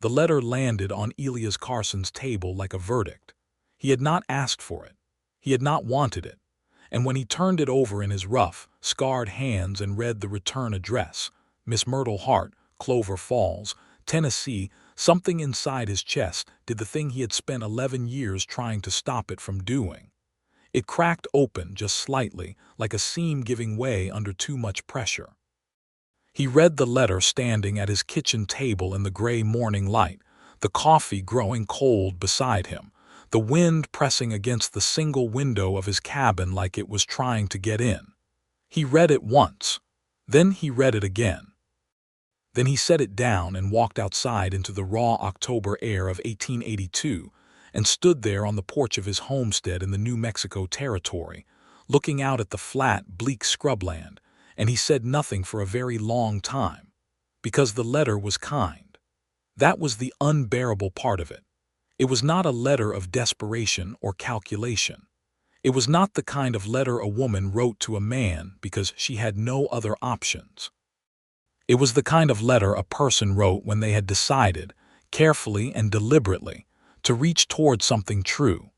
The letter landed on Elias Carson's table like a verdict. He had not asked for it. He had not wanted it. And when he turned it over in his rough, scarred hands and read the return address, Miss Myrtle Hart, Clover Falls, Tennessee, something inside his chest did the thing he had spent 11 years trying to stop it from doing. It cracked open just slightly, like a seam giving way under too much pressure. He read the letter standing at his kitchen table in the gray morning light, the coffee growing cold beside him, the wind pressing against the single window of his cabin like it was trying to get in. He read it once. Then he read it again. Then he set it down and walked outside into the raw October air of 1882 and stood there on the porch of his homestead in the New Mexico territory, looking out at the flat, bleak scrubland, and he said nothing for a very long time, because the letter was kind. That was the unbearable part of it. It was not a letter of desperation or calculation. It was not the kind of letter a woman wrote to a man because she had no other options. It was the kind of letter a person wrote when they had decided, carefully and deliberately, to reach toward something true.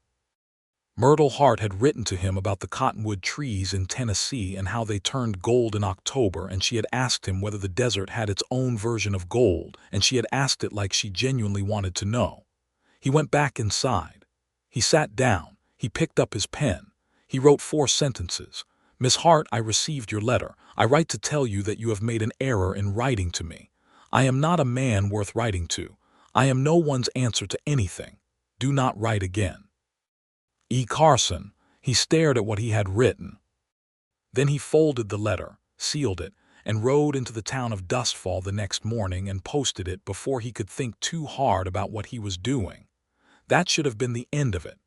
Myrtle Hart had written to him about the cottonwood trees in Tennessee and how they turned gold in October, and she had asked him whether the desert had its own version of gold, and she had asked it like she genuinely wanted to know. He went back inside. He sat down. He picked up his pen. He wrote 4 sentences. Miss Hart, I received your letter. I write to tell you that you have made an error in writing to me. I am not a man worth writing to. I am no one's answer to anything. Do not write again. E. Carson. He stared at what he had written. Then he folded the letter, sealed it, and rode into the town of Dustfall the next morning and posted it before he could think too hard about what he was doing. That should have been the end of it.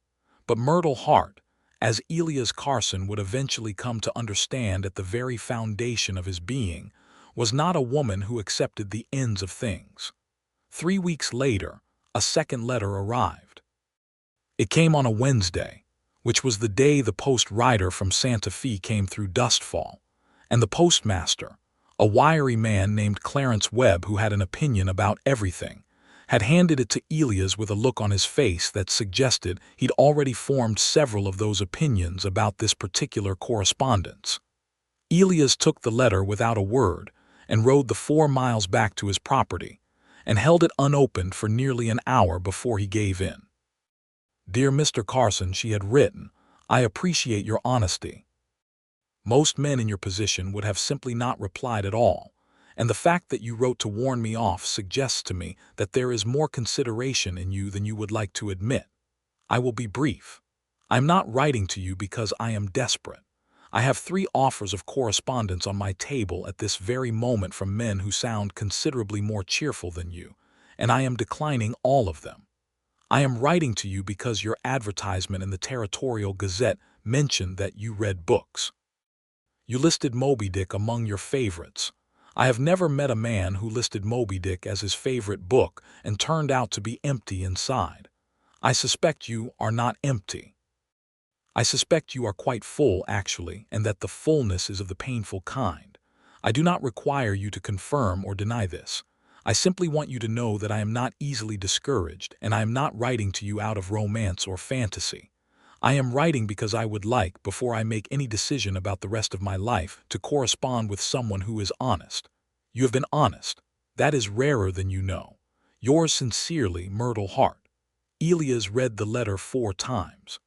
But Myrtle Hart, as Elias Carson would eventually come to understand at the very foundation of his being, was not a woman who accepted the ends of things. 3 weeks later, a second letter arrived. It came on a Wednesday, which was the day the post rider from Santa Fe came through Dustfall, and the postmaster, a wiry man named Clarence Webb who had an opinion about everything, had handed it to Elias with a look on his face that suggested he'd already formed several of those opinions about this particular correspondence. Elias took the letter without a word and rode the 4 miles back to his property, and held it unopened for nearly an hour before he gave in. Dear Mr. Carson, she had written, I appreciate your honesty. Most men in your position would have simply not replied at all, and the fact that you wrote to warn me off suggests to me that there is more consideration in you than you would like to admit. I will be brief. I'm not writing to you because I am desperate. I have 3 offers of correspondence on my table at this very moment from men who sound considerably more cheerful than you, and I am declining all of them. I am writing to you because your advertisement in the Territorial Gazette mentioned that you read books. You listed Moby Dick among your favorites. I have never met a man who listed Moby Dick as his favorite book and turned out to be empty inside. I suspect you are not empty. I suspect you are quite full, actually, and that the fullness is of the painful kind. I do not require you to confirm or deny this. I simply want you to know that I am not easily discouraged, and I am not writing to you out of romance or fantasy. I am writing because I would like, before I make any decision about the rest of my life, to correspond with someone who is honest. You have been honest. That is rarer than you know. Yours sincerely, Myrtle Hart. Elias read the letter 4 times.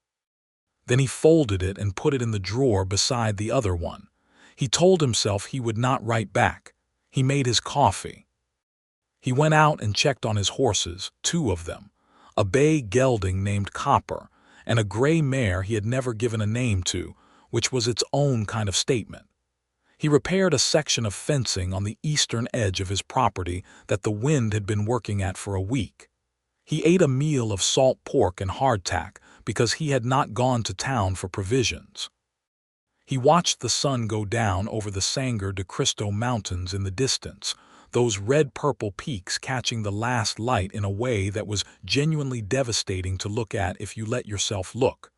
Then he folded it and put it in the drawer beside the other one. He told himself he would not write back. He made his coffee. He went out and checked on his horses, 2 of them, a bay gelding named Copper, and a gray mare he had never given a name to, which was its own kind of statement. He repaired a section of fencing on the eastern edge of his property that the wind had been working at for a week. He ate a meal of salt pork and hardtack because he had not gone to town for provisions. He watched the sun go down over the Sangre de Cristo Mountains in the distance, those red-purple peaks catching the last light in a way that was genuinely devastating to look at if you let yourself look.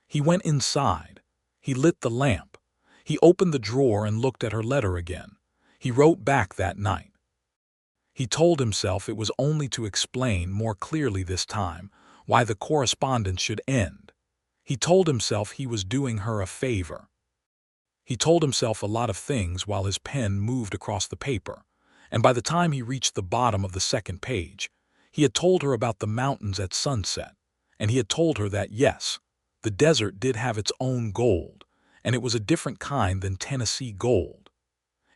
He went inside. He lit the lamp. He opened the drawer and looked at her letter again. He wrote back that night. He told himself it was only to explain more clearly this time why the correspondence should end. He told himself he was doing her a favor. He told himself a lot of things while his pen moved across the paper, and by the time he reached the bottom of the second page, he had told her about the mountains at sunset, and he had told her that, yes, the desert did have its own gold, and it was a different kind than Tennessee gold.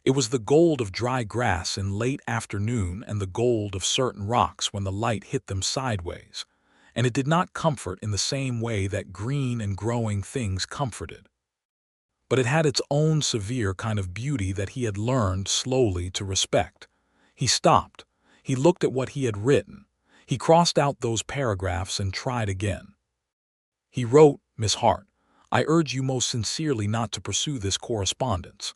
It was the gold of dry grass in late afternoon and the gold of certain rocks when the light hit them sideways, and it did not comfort in the same way that green and growing things comforted. But it had its own severe kind of beauty that he had learned slowly to respect. He stopped. He looked at what he had written. He crossed out those paragraphs and tried again. He wrote, "Miss Hart, I urge you most sincerely not to pursue this correspondence.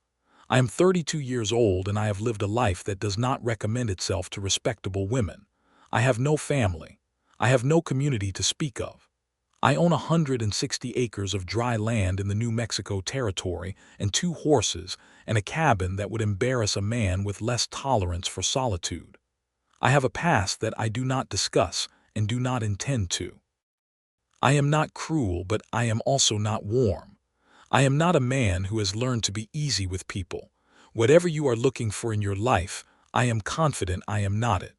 I am 32 years old and I have lived a life that does not recommend itself to respectable women. I have no family. I have no community to speak of. I own 160 acres of dry land in the New Mexico territory and 2 horses and a cabin that would embarrass a man with less tolerance for solitude. I have a past that I do not discuss and do not intend to. I am not cruel, but I am also not warm. I am not a man who has learned to be easy with people. Whatever you are looking for in your life, I am confident I am not it.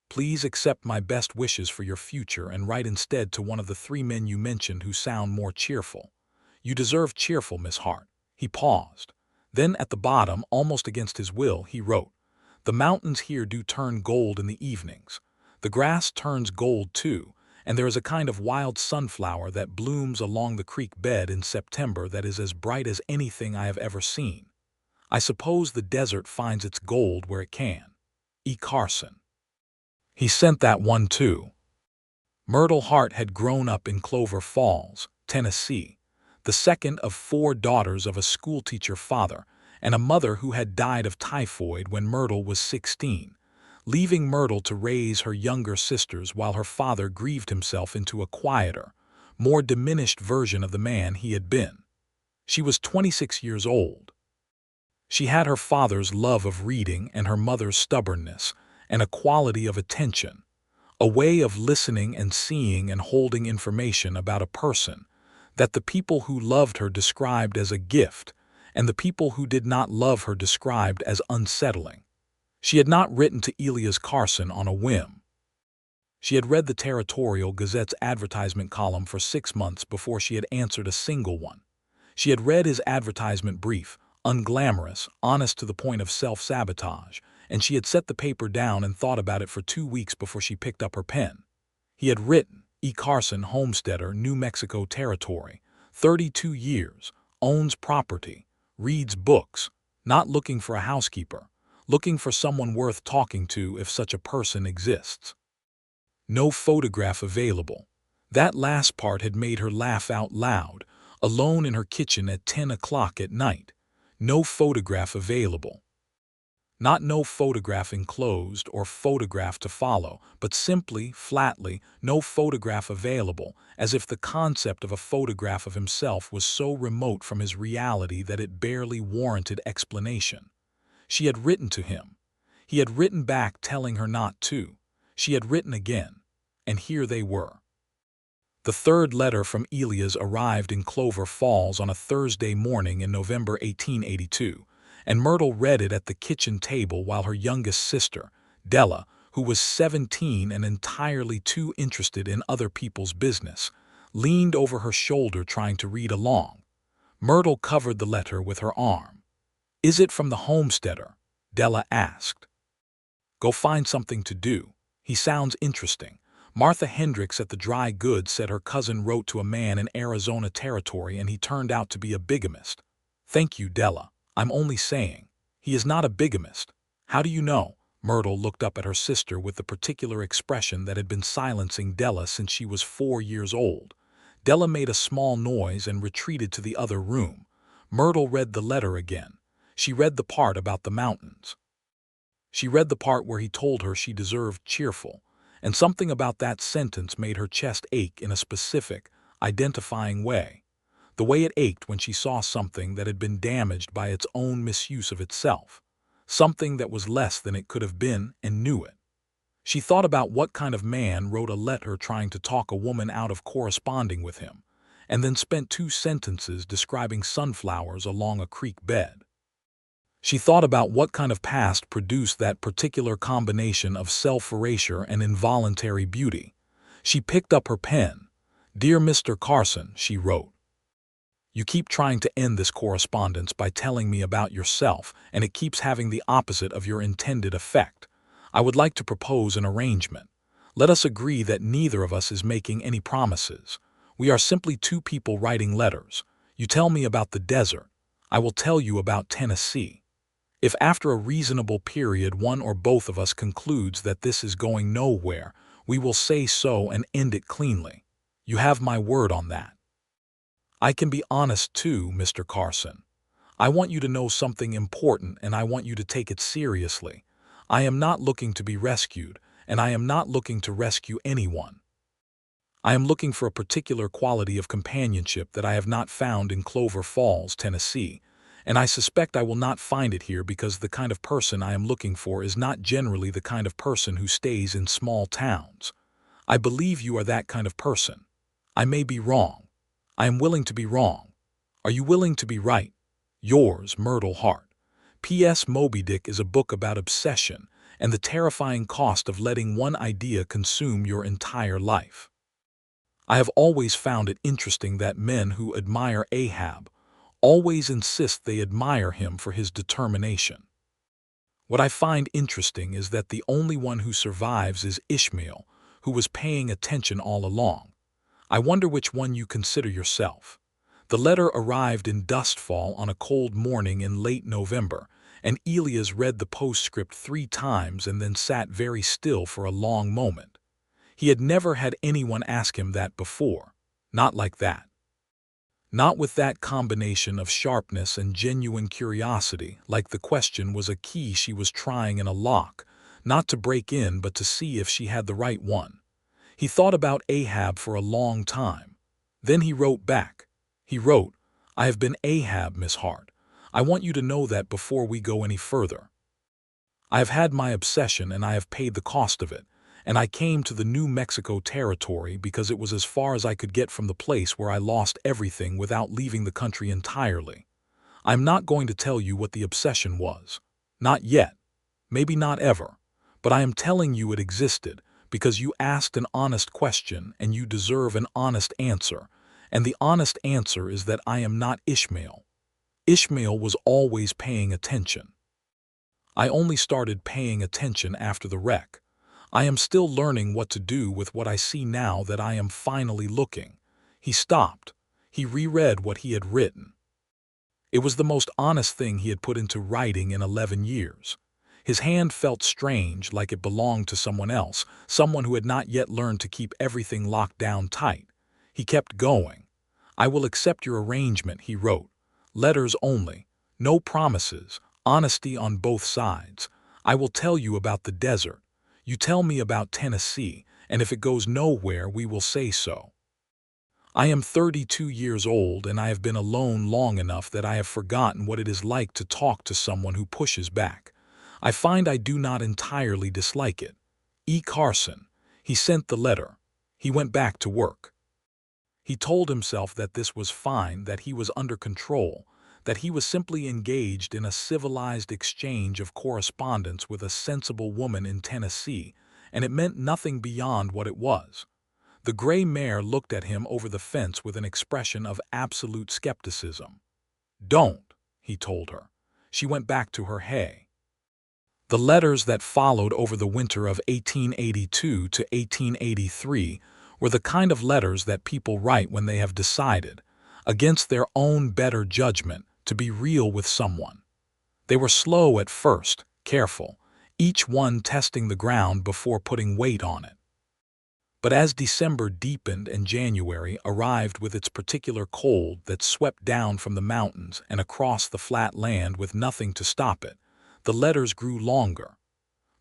Please accept my best wishes for your future and write instead to one of the 3 men you mentioned who sound more cheerful. You deserve cheerful, Miss Hart." He paused. Then at the bottom, almost against his will, he wrote, "The mountains here do turn gold in the evenings. The grass turns gold too, and there is a kind of wild sunflower that blooms along the creek bed in September that is as bright as anything I have ever seen. I suppose the desert finds its gold where it can. E. Carson." He sent that one too. Myrtle Hart had grown up in Clover Falls, Tennessee, the second of 4 daughters of a schoolteacher father and a mother who had died of typhoid when Myrtle was 16, leaving Myrtle to raise her younger sisters while her father grieved himself into a quieter, more diminished version of the man he had been. She was 26 years old. She had her father's love of reading and her mother's stubbornness, and a quality of attention, a way of listening and seeing and holding information about a person that the people who loved her described as a gift and the people who did not love her described as unsettling. She had not written to Elias Carson on a whim. She had read the Territorial Gazette's advertisement column for 6 months before she had answered a single one. She had read his advertisement brief, unglamorous, honest to the point of self-sabotage, and she had set the paper down and thought about it for 2 weeks before she picked up her pen. He had written, "E. Carson, homesteader, New Mexico territory, 32 years, owns property, reads books, not looking for a housekeeper, looking for someone worth talking to if such a person exists. No photograph available." That last part had made her laugh out loud, alone in her kitchen at 10 o'clock at night. No photograph available. Not no photograph enclosed or photograph to follow, but simply, flatly, no photograph available, as if the concept of a photograph of himself was so remote from his reality that it barely warranted explanation. She had written to him. He had written back telling her not to. She had written again, and here they were. The 3rd letter from Elias arrived in Clover Falls on a Thursday morning in November 1882. And Myrtle read it at the kitchen table while her youngest sister, Della, who was 17 and entirely too interested in other people's business, leaned over her shoulder trying to read along. Myrtle covered the letter with her arm. "Is it from the homesteader?" Della asked. "Go find something to do. He sounds interesting. Martha Hendricks at the dry goods said her cousin wrote to a man in Arizona territory and he turned out to be a bigamist." "Thank you, Della. I'm only saying. He is not a bigamist." "How do you know?" Myrtle looked up at her sister with the particular expression that had been silencing Della since she was 4 years old. Della made a small noise and retreated to the other room. Myrtle read the letter again. She read the part about the mountains. She read the part where he told her she deserved cheerful, and something about that sentence made her chest ache in a specific, identifying way. The way it ached when she saw something that had been damaged by its own misuse of itself. something that was less than it could have been and knew it. She thought about what kind of man wrote a letter trying to talk a woman out of corresponding with him, and then spent 2 sentences describing sunflowers along a creek bed. She thought about what kind of past produced that particular combination of self-erasure and involuntary beauty. She picked up her pen. "Dear Mr. Carson," she wrote, "you keep trying to end this correspondence by telling me about yourself, and it keeps having the opposite of your intended effect. I would like to propose an arrangement. Let us agree that neither of us is making any promises. We are simply 2 people writing letters. You tell me about the desert. I will tell you about Tennessee. If after a reasonable period one or both of us concludes that this is going nowhere, we will say so and end it cleanly. You have my word on that. I can be honest too, Mr. Carson. I want you to know something important, and I want you to take it seriously. I am not looking to be rescued, and I am not looking to rescue anyone. I am looking for a particular quality of companionship that I have not found in Clover Falls, Tennessee, and I suspect I will not find it here because the kind of person I am looking for is not generally the kind of person who stays in small towns. I believe you are that kind of person. I may be wrong. I am willing to be wrong. Are you willing to be right? Yours, Myrtle Hart. P.S. Moby Dick is a book about obsession and the terrifying cost of letting one idea consume your entire life. I have always found it interesting that men who admire Ahab always insist they admire him for his determination. What I find interesting is that the only one who survives is Ishmael, who was paying attention all along. I wonder which one you consider yourself. The letter arrived in dustfall on a cold morning in late November, and Elias read the postscript 3 times and then sat very still for a long moment. He had never had anyone ask him that before. Not like that. Not with that combination of sharpness and genuine curiosity, like the question was a key she was trying in a lock, not to break in but to see if she had the right one. He thought about Ahab for a long time. Then he wrote back. He wrote, "I have been Ahab, Miss Hart. I want you to know that before we go any further. I have had my obsession and I have paid the cost of it, and I came to the New Mexico territory because it was as far as I could get from the place where I lost everything without leaving the country entirely. I'm not going to tell you what the obsession was. Not yet. Maybe not ever. But I am telling you it existed because you asked an honest question and you deserve an honest answer, and the honest answer is that I am not Ishmael. Ishmael was always paying attention. I only started paying attention after the wreck. I am still learning what to do with what I see now that I am finally looking." He stopped. He reread what he had written. It was the most honest thing he had put into writing in 11 years. His hand felt strange, like it belonged to someone else, someone who had not yet learned to keep everything locked down tight. He kept going. "I will accept your arrangement," he wrote. "Letters only. No promises. Honesty on both sides. I will tell you about the desert. You tell me about Tennessee, and if it goes nowhere, we will say so. I am 32 years old, and I have been alone long enough that I have forgotten what it is like to talk to someone who pushes back. I find I do not entirely dislike it. E. Carson." He sent the letter. He went back to work. He told himself that this was fine, that he was under control, that he was simply engaged in a civilized exchange of correspondence with a sensible woman in Tennessee, and it meant nothing beyond what it was. The gray mare looked at him over the fence with an expression of absolute skepticism. "Don't," he told her. She went back to her hay. The letters that followed over the winter of 1882 to 1883 were the kind of letters that people write when they have decided, against their own better judgment, to be real with someone. They were slow at first, careful, each one testing the ground before putting weight on it. But as December deepened and January arrived with its particular cold that swept down from the mountains and across the flat land with nothing to stop it, the letters grew longer.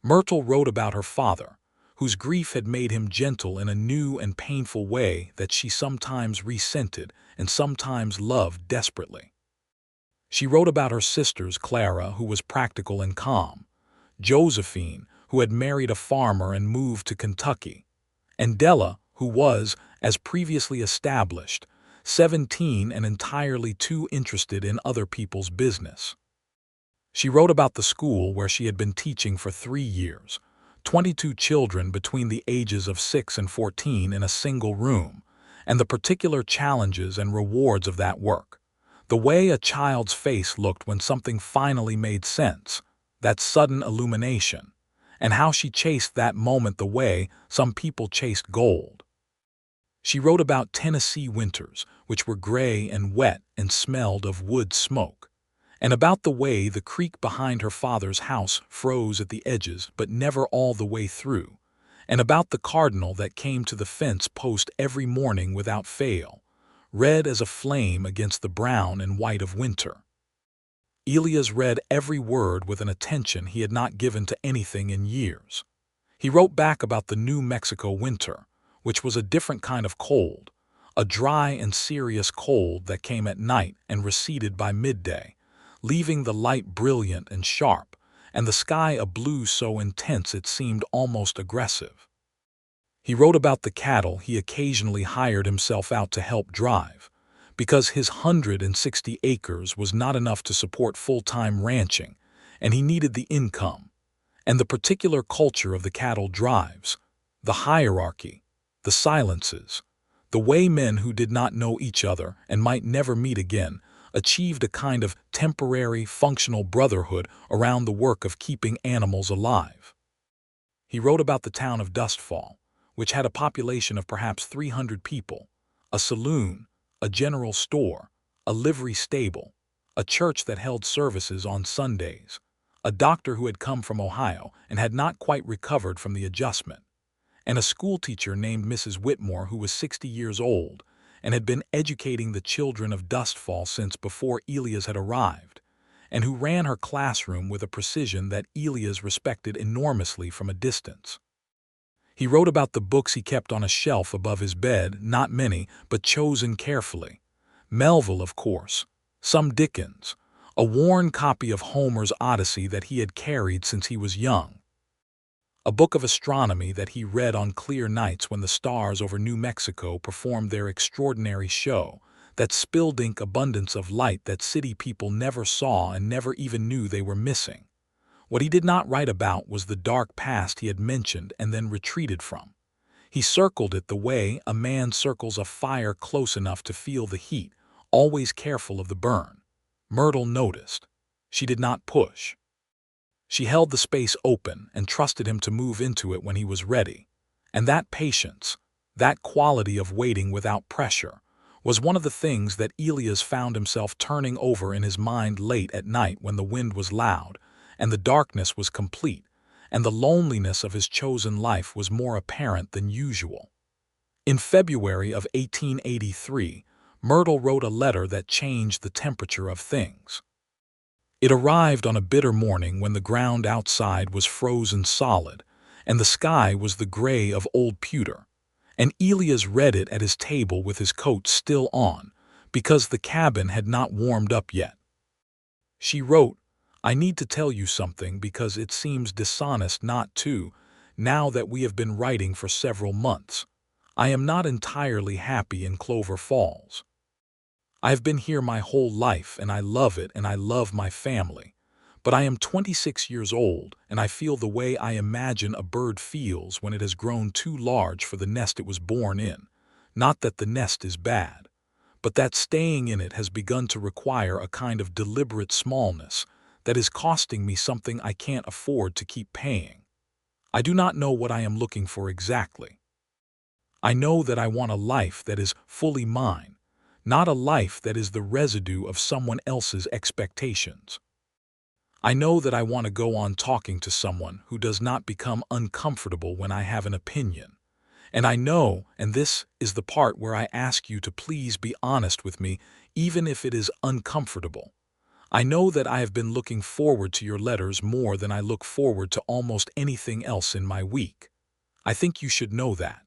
Myrtle wrote about her father, whose grief had made him gentle in a new and painful way that she sometimes resented and sometimes loved desperately. She wrote about her sisters, Clara, who was practical and calm, Josephine, who had married a farmer and moved to Kentucky, and Della, who was, as previously established, 17 and entirely too interested in other people's business. She wrote about the school where she had been teaching for 3 years, 22 children between the ages of 6 and 14 in a single room, and the particular challenges and rewards of that work. The way a child's face looked when something finally made sense, that sudden illumination, and how she chased that moment the way some people chased gold. She wrote about Tennessee winters, which were gray and wet and smelled of wood smoke, and about the way the creek behind her father's house froze at the edges but never all the way through, and about the cardinal that came to the fence post every morning without fail, red as a flame against the brown and white of winter. Elias read every word with an attention he had not given to anything in years. He wrote back about the New Mexico winter, which was a different kind of cold, a dry and serious cold that came at night and receded by midday, leaving the light brilliant and sharp, and the sky a blue so intense it seemed almost aggressive. He wrote about the cattle he occasionally hired himself out to help drive, because his 160 acres was not enough to support full-time ranching, and he needed the income, and the particular culture of the cattle drives, the hierarchy, the silences, the way men who did not know each other and might never meet again achieved a kind of temporary, functional brotherhood around the work of keeping animals alive. He wrote about the town of Dustfall, which had a population of perhaps 300 people, a saloon, a general store, a livery stable, a church that held services on Sundays, a doctor who had come from Ohio and had not quite recovered from the adjustment, and a schoolteacher named Mrs. Whitmore who was 60 years old and had been educating the children of Dustfall since before Elias had arrived, and who ran her classroom with a precision that Elias respected enormously from a distance. He wrote about the books he kept on a shelf above his bed, not many, but chosen carefully. Melville, of course, some Dickens, a worn copy of Homer's Odyssey that he had carried since he was young, a book of astronomy that he read on clear nights when the stars over New Mexico performed their extraordinary show, that spilled ink abundance of light that city people never saw and never even knew they were missing. What he did not write about was the dark past he had mentioned and then retreated from. He circled it the way a man circles a fire close enough to feel the heat, always careful of the burn. Myrtle noticed. She did not push. She held the space open and trusted him to move into it when he was ready. And that patience, that quality of waiting without pressure, was one of the things that Elias found himself turning over in his mind late at night when the wind was loud, and the darkness was complete, and the loneliness of his chosen life was more apparent than usual. In February of 1883, Myrtle wrote a letter that changed the temperature of things. It arrived on a bitter morning when the ground outside was frozen solid, and the sky was the gray of old pewter, and Elias read it at his table with his coat still on, because the cabin had not warmed up yet. She wrote, "I need to tell you something because it seems dishonest not to, now that we have been writing for several months. I am not entirely happy in Clover Falls. I have been here my whole life and I love it and I love my family. But I am 26 years old and I feel the way I imagine a bird feels when it has grown too large for the nest it was born in. Not that the nest is bad, but that staying in it has begun to require a kind of deliberate smallness that is costing me something I can't afford to keep paying. I do not know what I am looking for exactly. I know that I want a life that is fully mine, not a life that is the residue of someone else's expectations. I know that I want to go on talking to someone who does not become uncomfortable when I have an opinion. And I know, and this is the part where I ask you to please be honest with me, even if it is uncomfortable. I know that I have been looking forward to your letters more than I look forward to almost anything else in my week. I think you should know that.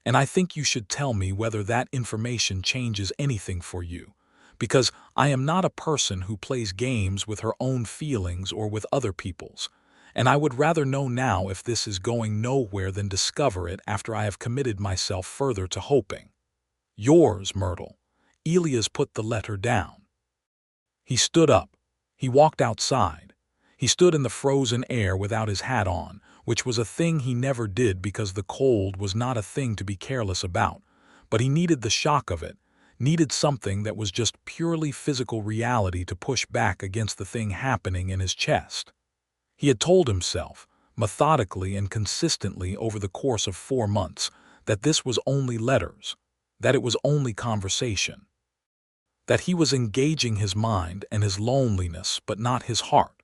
And I think you should tell me whether that information changes anything for you, because I am not a person who plays games with her own feelings or with other people's, and I would rather know now if this is going nowhere than discover it after I have committed myself further to hoping. Yours, Myrtle. Elias put the letter down. He stood up. He walked outside. He stood in the frozen air without his hat on, which was a thing he never did because the cold was not a thing to be careless about, but he needed the shock of it, needed something that was just purely physical reality to push back against the thing happening in his chest. He had told himself, methodically and consistently over the course of 4 months, that this was only letters, that it was only conversation, that he was engaging his mind and his loneliness but not his heart,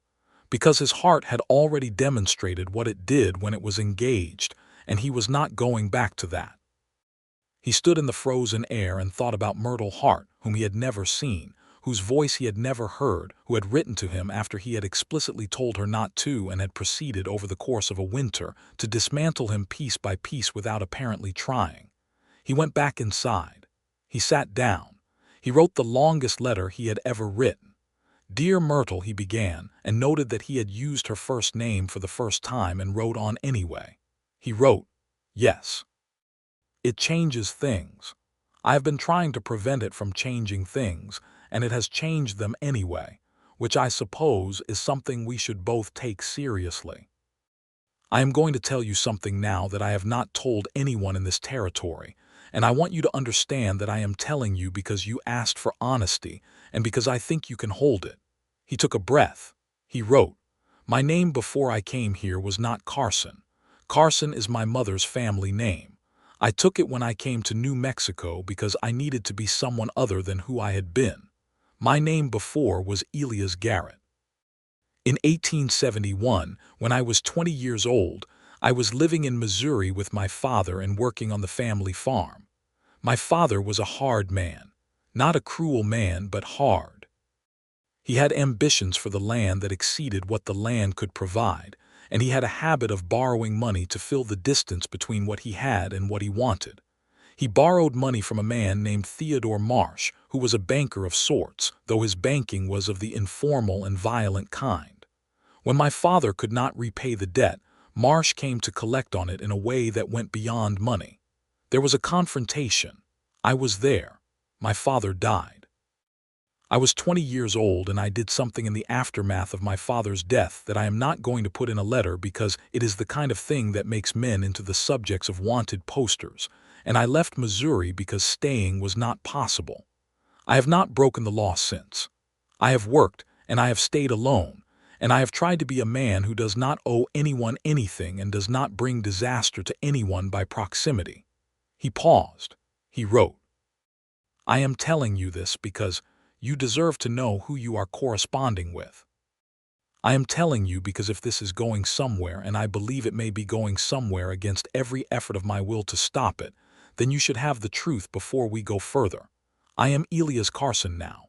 because his heart had already demonstrated what it did when it was engaged, and he was not going back to that. He stood in the frozen air and thought about Myrtle Hart, whom he had never seen, whose voice he had never heard, who had written to him after he had explicitly told her not to and had proceeded over the course of a winter to dismantle him piece by piece without apparently trying. He went back inside. He sat down. He wrote the longest letter he had ever written. Dear Myrtle, he began, and noted that he had used her first name for the first time and wrote on anyway. He wrote, yes. It changes things. I have been trying to prevent it from changing things, and it has changed them anyway, which I suppose is something we should both take seriously. I am going to tell you something now that I have not told anyone in this territory, and I want you to understand that I am telling you because you asked for honesty and because I think you can hold it. He took a breath. He wrote, my name before I came here was not Carson. Carson is my mother's family name. I took it when I came to New Mexico because I needed to be someone other than who I had been. My name before was Elias Garrett. In 1871, when I was 20 years old, I was living in Missouri with my father and working on the family farm. My father was a hard man, not a cruel man, but hard. He had ambitions for the land that exceeded what the land could provide, and he had a habit of borrowing money to fill the distance between what he had and what he wanted. He borrowed money from a man named Theodore Marsh, who was a banker of sorts, though his banking was of the informal and violent kind. When my father could not repay the debt, Marsh came to collect on it in a way that went beyond money. There was a confrontation. I was there. My father died. I was 20 years old, and I did something in the aftermath of my father's death that I am not going to put in a letter because it is the kind of thing that makes men into the subjects of wanted posters, and I left Missouri because staying was not possible. I have not broken the law since. I have worked, and I have stayed alone, and I have tried to be a man who does not owe anyone anything and does not bring disaster to anyone by proximity. He paused. He wrote, I am telling you this because you deserve to know who you are corresponding with. I am telling you because if this is going somewhere, and I believe it may be going somewhere against every effort of my will to stop it, then you should have the truth before we go further. I am Elias Carson now.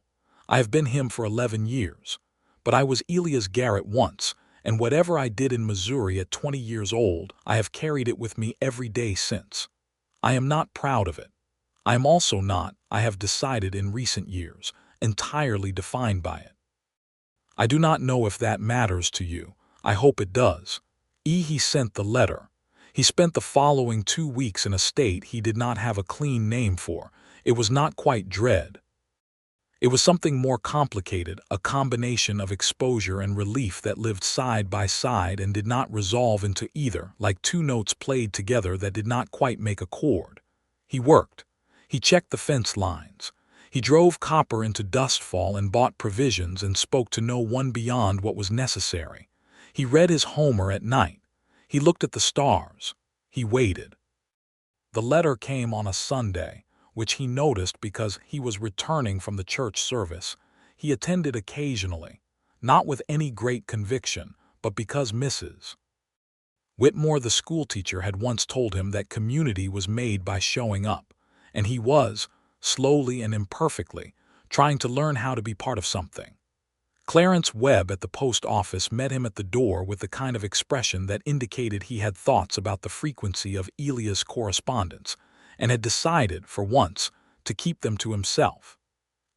I have been him for 11 years. But I was Elias Garrett once, and whatever I did in Missouri at 20 years old, I have carried it with me every day since. I am not proud of it. I am also not, I have decided in recent years, entirely defined by it. I do not know if that matters to you. I hope it does. He sent the letter. He spent the following 2 weeks in a state he did not have a clean name for. It was not quite dread. It was something more complicated, a combination of exposure and relief that lived side by side and did not resolve into either, like 2 notes played together that did not quite make a chord. He worked. He checked the fence lines. He drove copper into Dustfall and bought provisions and spoke to no one beyond what was necessary. He read his Homer at night. He looked at the stars. He waited. The letter came on a Sunday, which he noticed because he was returning from the church service. He attended occasionally, not with any great conviction, but because Mrs. Whitmore, the schoolteacher, had once told him that community was made by showing up, and he was, slowly and imperfectly, trying to learn how to be part of something. Clarence Webb at the post office met him at the door with the kind of expression that indicated he had thoughts about the frequency of Elias' correspondence, and had decided, for once, to keep them to himself.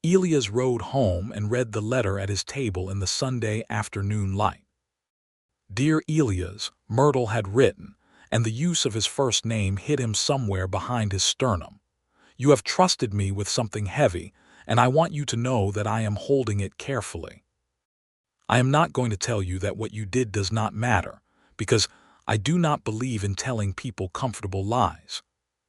Elias rode home and read the letter at his table in the Sunday afternoon light. Dear Elias, Myrtle had written, and the use of his first name hit him somewhere behind his sternum. You have trusted me with something heavy, and I want you to know that I am holding it carefully. I am not going to tell you that what you did does not matter, because I do not believe in telling people comfortable lies.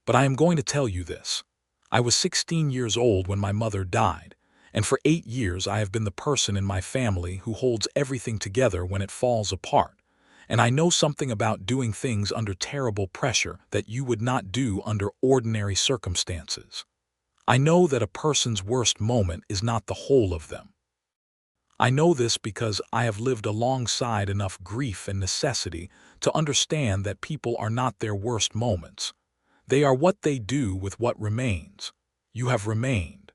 But I am going to tell you this. I was 16 years old when my mother died, and for 8 years I have been the person in my family who holds everything together when it falls apart, and I know something about doing things under terrible pressure that you would not do under ordinary circumstances. I know that a person's worst moment is not the whole of them. I know this because I have lived alongside enough grief and necessity to understand that people are not their worst moments. They are what they do with what remains. You have remained.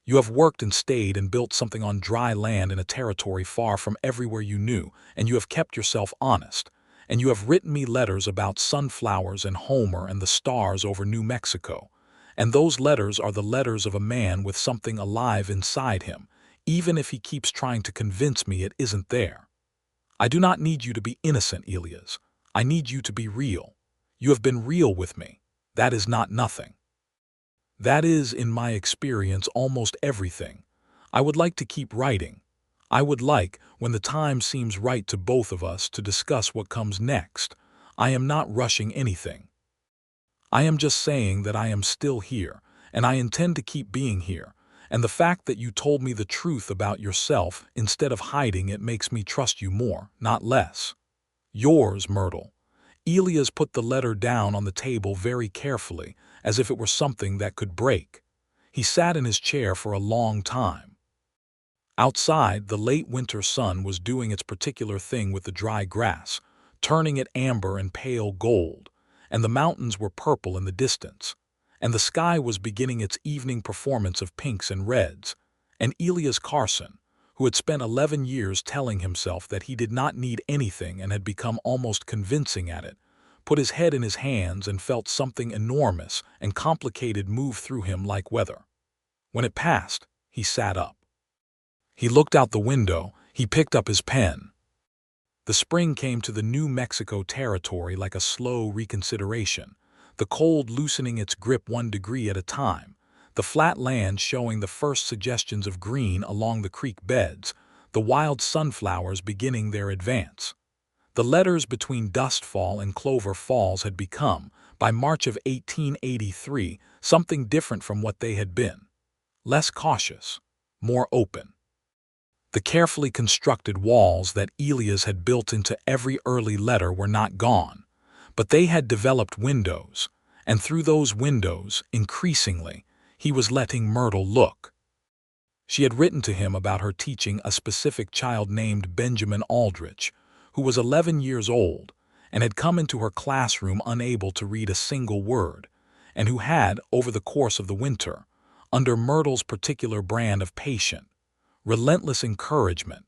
You have worked and stayed and built something on dry land in a territory far from everywhere you knew, and you have kept yourself honest, and you have written me letters about sunflowers and Homer and the stars over New Mexico, and those letters are the letters of a man with something alive inside him, even if he keeps trying to convince me it isn't there. I do not need you to be innocent, Elias. I need you to be real. You have been real with me. That is not nothing. That is, in my experience, almost everything. I would like to keep writing. I would like, when the time seems right to both of us, to discuss what comes next. I am not rushing anything. I am just saying that I am still here, and I intend to keep being here, and the fact that you told me the truth about yourself instead of hiding it makes me trust you more, not less. Yours, Myrtle. Elias put the letter down on the table very carefully, as if it were something that could break. He sat in his chair for a long time. Outside, the late winter sun was doing its particular thing with the dry grass, turning it amber and pale gold, and the mountains were purple in the distance, and the sky was beginning its evening performance of pinks and reds, and Elias Carson, who had spent 11 years telling himself that he did not need anything and had become almost convincing at it, put his head in his hands and felt something enormous and complicated move through him like weather. When it passed, he sat up. He looked out the window, he picked up his pen. The spring came to the New Mexico territory like a slow reconsideration, the cold loosening its grip 1 degree at a time, the flat land showing the first suggestions of green along the creek beds, the wild sunflowers beginning their advance. The letters between Dustfall and Clover Falls had become, by March of 1883, something different from what they had been. Less cautious, more open. The carefully constructed walls that Elias had built into every early letter were not gone, but they had developed windows, and through those windows, increasingly, he was letting Myrtle look. She had written to him about her teaching a specific child named Benjamin Aldrich, who was 11 years old and had come into her classroom unable to read a single word, and who had, over the course of the winter, under Myrtle's particular brand of patient, relentless encouragement,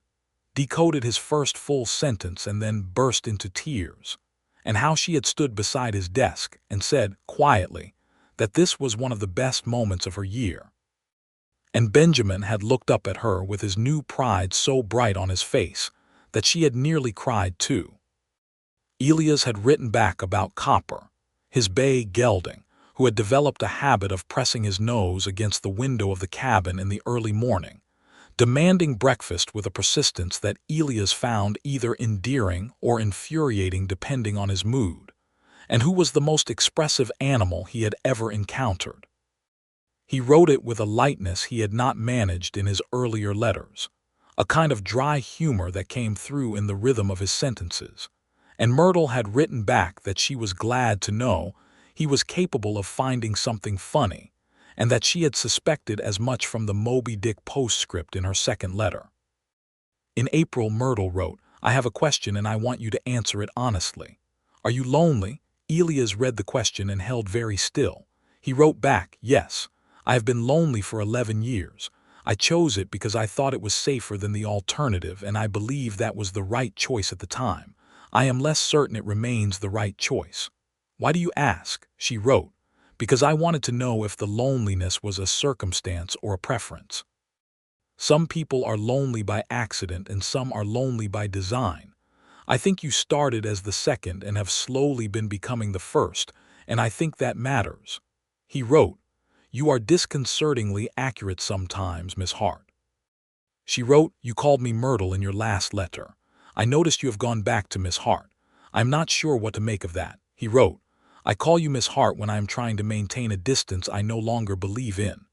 decoded his first full sentence and then burst into tears, and how she had stood beside his desk and said, quietly, that this was one of the best moments of her year. And Benjamin had looked up at her with his new pride so bright on his face that she had nearly cried too. Elias had written back about Copper, his bay gelding, who had developed a habit of pressing his nose against the window of the cabin in the early morning, demanding breakfast with a persistence that Elias found either endearing or infuriating depending on his mood, and who was the most expressive animal he had ever encountered. He wrote it with a lightness he had not managed in his earlier letters, a kind of dry humor that came through in the rhythm of his sentences, and Myrtle had written back that she was glad to know he was capable of finding something funny, and that she had suspected as much from the Moby Dick postscript in her second letter. In April, Myrtle wrote, I have a question and I want you to answer it honestly. Are you lonely? Elias read the question and held very still. He wrote back, yes, I have been lonely for 11 years. I chose it because I thought it was safer than the alternative, and I believe that was the right choice at the time. I am less certain it remains the right choice. Why do you ask? She wrote, because I wanted to know if the loneliness was a circumstance or a preference. Some people are lonely by accident and some are lonely by design. I think you started as the second and have slowly been becoming the first, and I think that matters. He wrote, "You are disconcertingly accurate sometimes, Miss Hart." She wrote, "You called me Myrtle in your last letter. I noticed you have gone back to Miss Hart. I am not sure what to make of that." He wrote, "I call you Miss Hart when I am trying to maintain a distance I no longer believe in.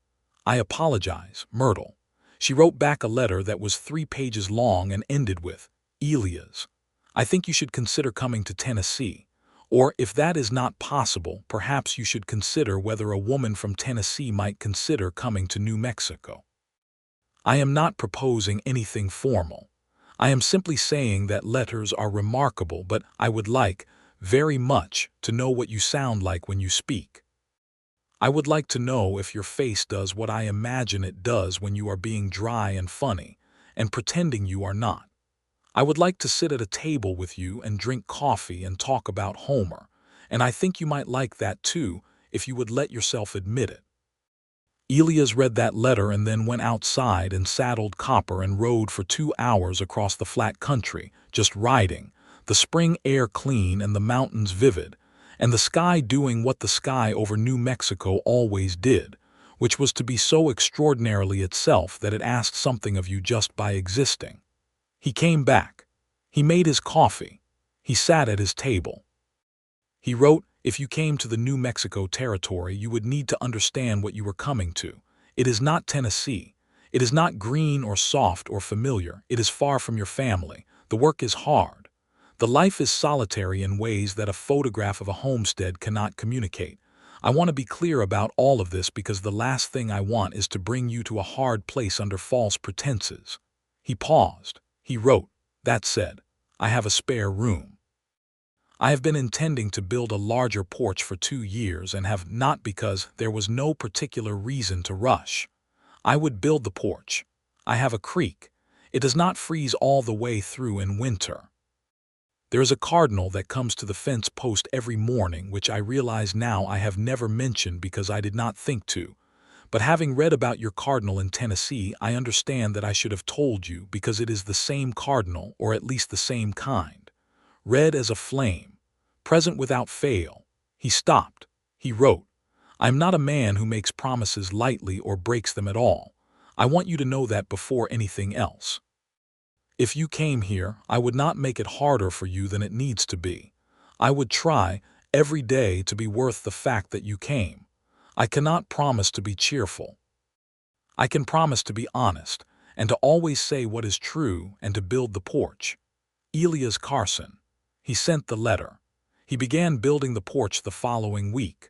I apologize, Myrtle." She wrote back a letter that was 3 pages long and ended with, "Elias, I think you should consider coming to Tennessee. Or if that is not possible, perhaps you should consider whether a woman from Tennessee might consider coming to New Mexico. I am not proposing anything formal. I am simply saying that letters are remarkable, but I would like, very much, to know what you sound like when you speak. I would like to know if your face does what I imagine it does when you are being dry and funny, and pretending you are not. I would like to sit at a table with you and drink coffee and talk about Homer, and I think you might like that too if you would let yourself admit it." Elias read that letter and then went outside and saddled Copper and rode for 2 hours across the flat country, just riding, the spring air clean and the mountains vivid, and the sky doing what the sky over New Mexico always did, which was to be so extraordinarily itself that it asked something of you just by existing. He came back. He made his coffee. He sat at his table. He wrote, "If you came to the New Mexico territory, you would need to understand what you were coming to. It is not Tennessee. It is not green or soft or familiar. It is far from your family. The work is hard. The life is solitary in ways that a photograph of a homestead cannot communicate. I want to be clear about all of this because the last thing I want is to bring you to a hard place under false pretenses." He paused. He wrote, "That said, I have a spare room. I have been intending to build a larger porch for 2 years and have not because there was no particular reason to rush. I would build the porch. I have a creek. It does not freeze all the way through in winter. There is a cardinal that comes to the fence post every morning, which I realize now I have never mentioned because I did not think to. But having read about your cardinal in Tennessee, I understand that I should have told you because it is the same cardinal, or at least the same kind. Red as a flame. Present without fail." He stopped. He wrote, "I am not a man who makes promises lightly or breaks them at all. I want you to know that before anything else. If you came here, I would not make it harder for you than it needs to be. I would try, every day, to be worth the fact that you came. I cannot promise to be cheerful. I can promise to be honest, and to always say what is true and to build the porch. Elias Carson." He sent the letter. He began building the porch the following week.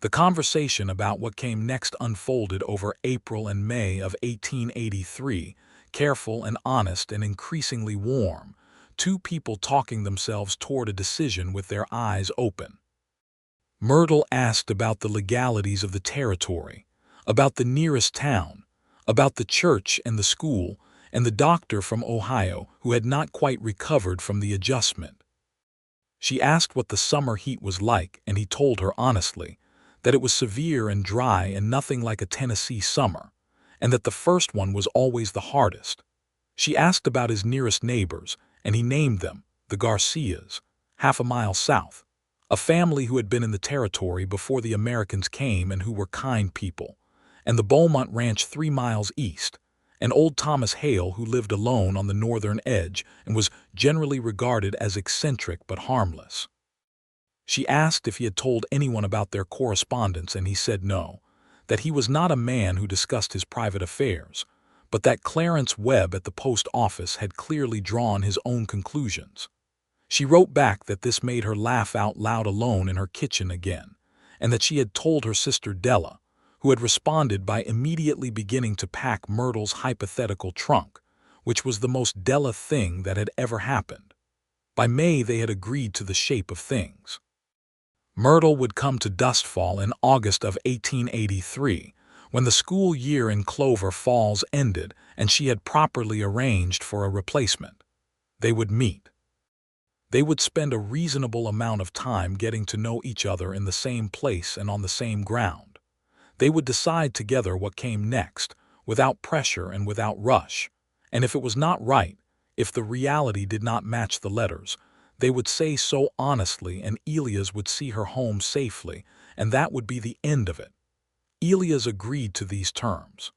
The conversation about what came next unfolded over April and May of 1883, careful and honest and increasingly warm, 2 people talking themselves toward a decision with their eyes open. Myrtle asked about the legalities of the territory, about the nearest town, about the church and the school, and the doctor from Ohio who had not quite recovered from the adjustment. She asked what the summer heat was like, and he told her honestly that it was severe and dry and nothing like a Tennessee summer, and that the first one was always the hardest. She asked about his nearest neighbors, and he named them, the Garcias, half a mile south. A family who had been in the territory before the Americans came and who were kind people, and the Beaumont Ranch 3 miles east, and old Thomas Hale who lived alone on the northern edge and was generally regarded as eccentric but harmless. She asked if he had told anyone about their correspondence, and he said no, that he was not a man who discussed his private affairs, but that Clarence Webb at the post office had clearly drawn his own conclusions. She wrote back that this made her laugh out loud alone in her kitchen again, and that she had told her sister Della, who had responded by immediately beginning to pack Myrtle's hypothetical trunk, which was the most Della thing that had ever happened. By May they had agreed to the shape of things. Myrtle would come to Dustfall in August of 1883, when the school year in Clover Falls ended and she had properly arranged for a replacement. They would meet. They would spend a reasonable amount of time getting to know each other in the same place and on the same ground. They would decide together what came next, without pressure and without rush. And if it was not right, if the reality did not match the letters, they would say so honestly, and Elias would see her home safely, and that would be the end of it. Elias agreed to these terms.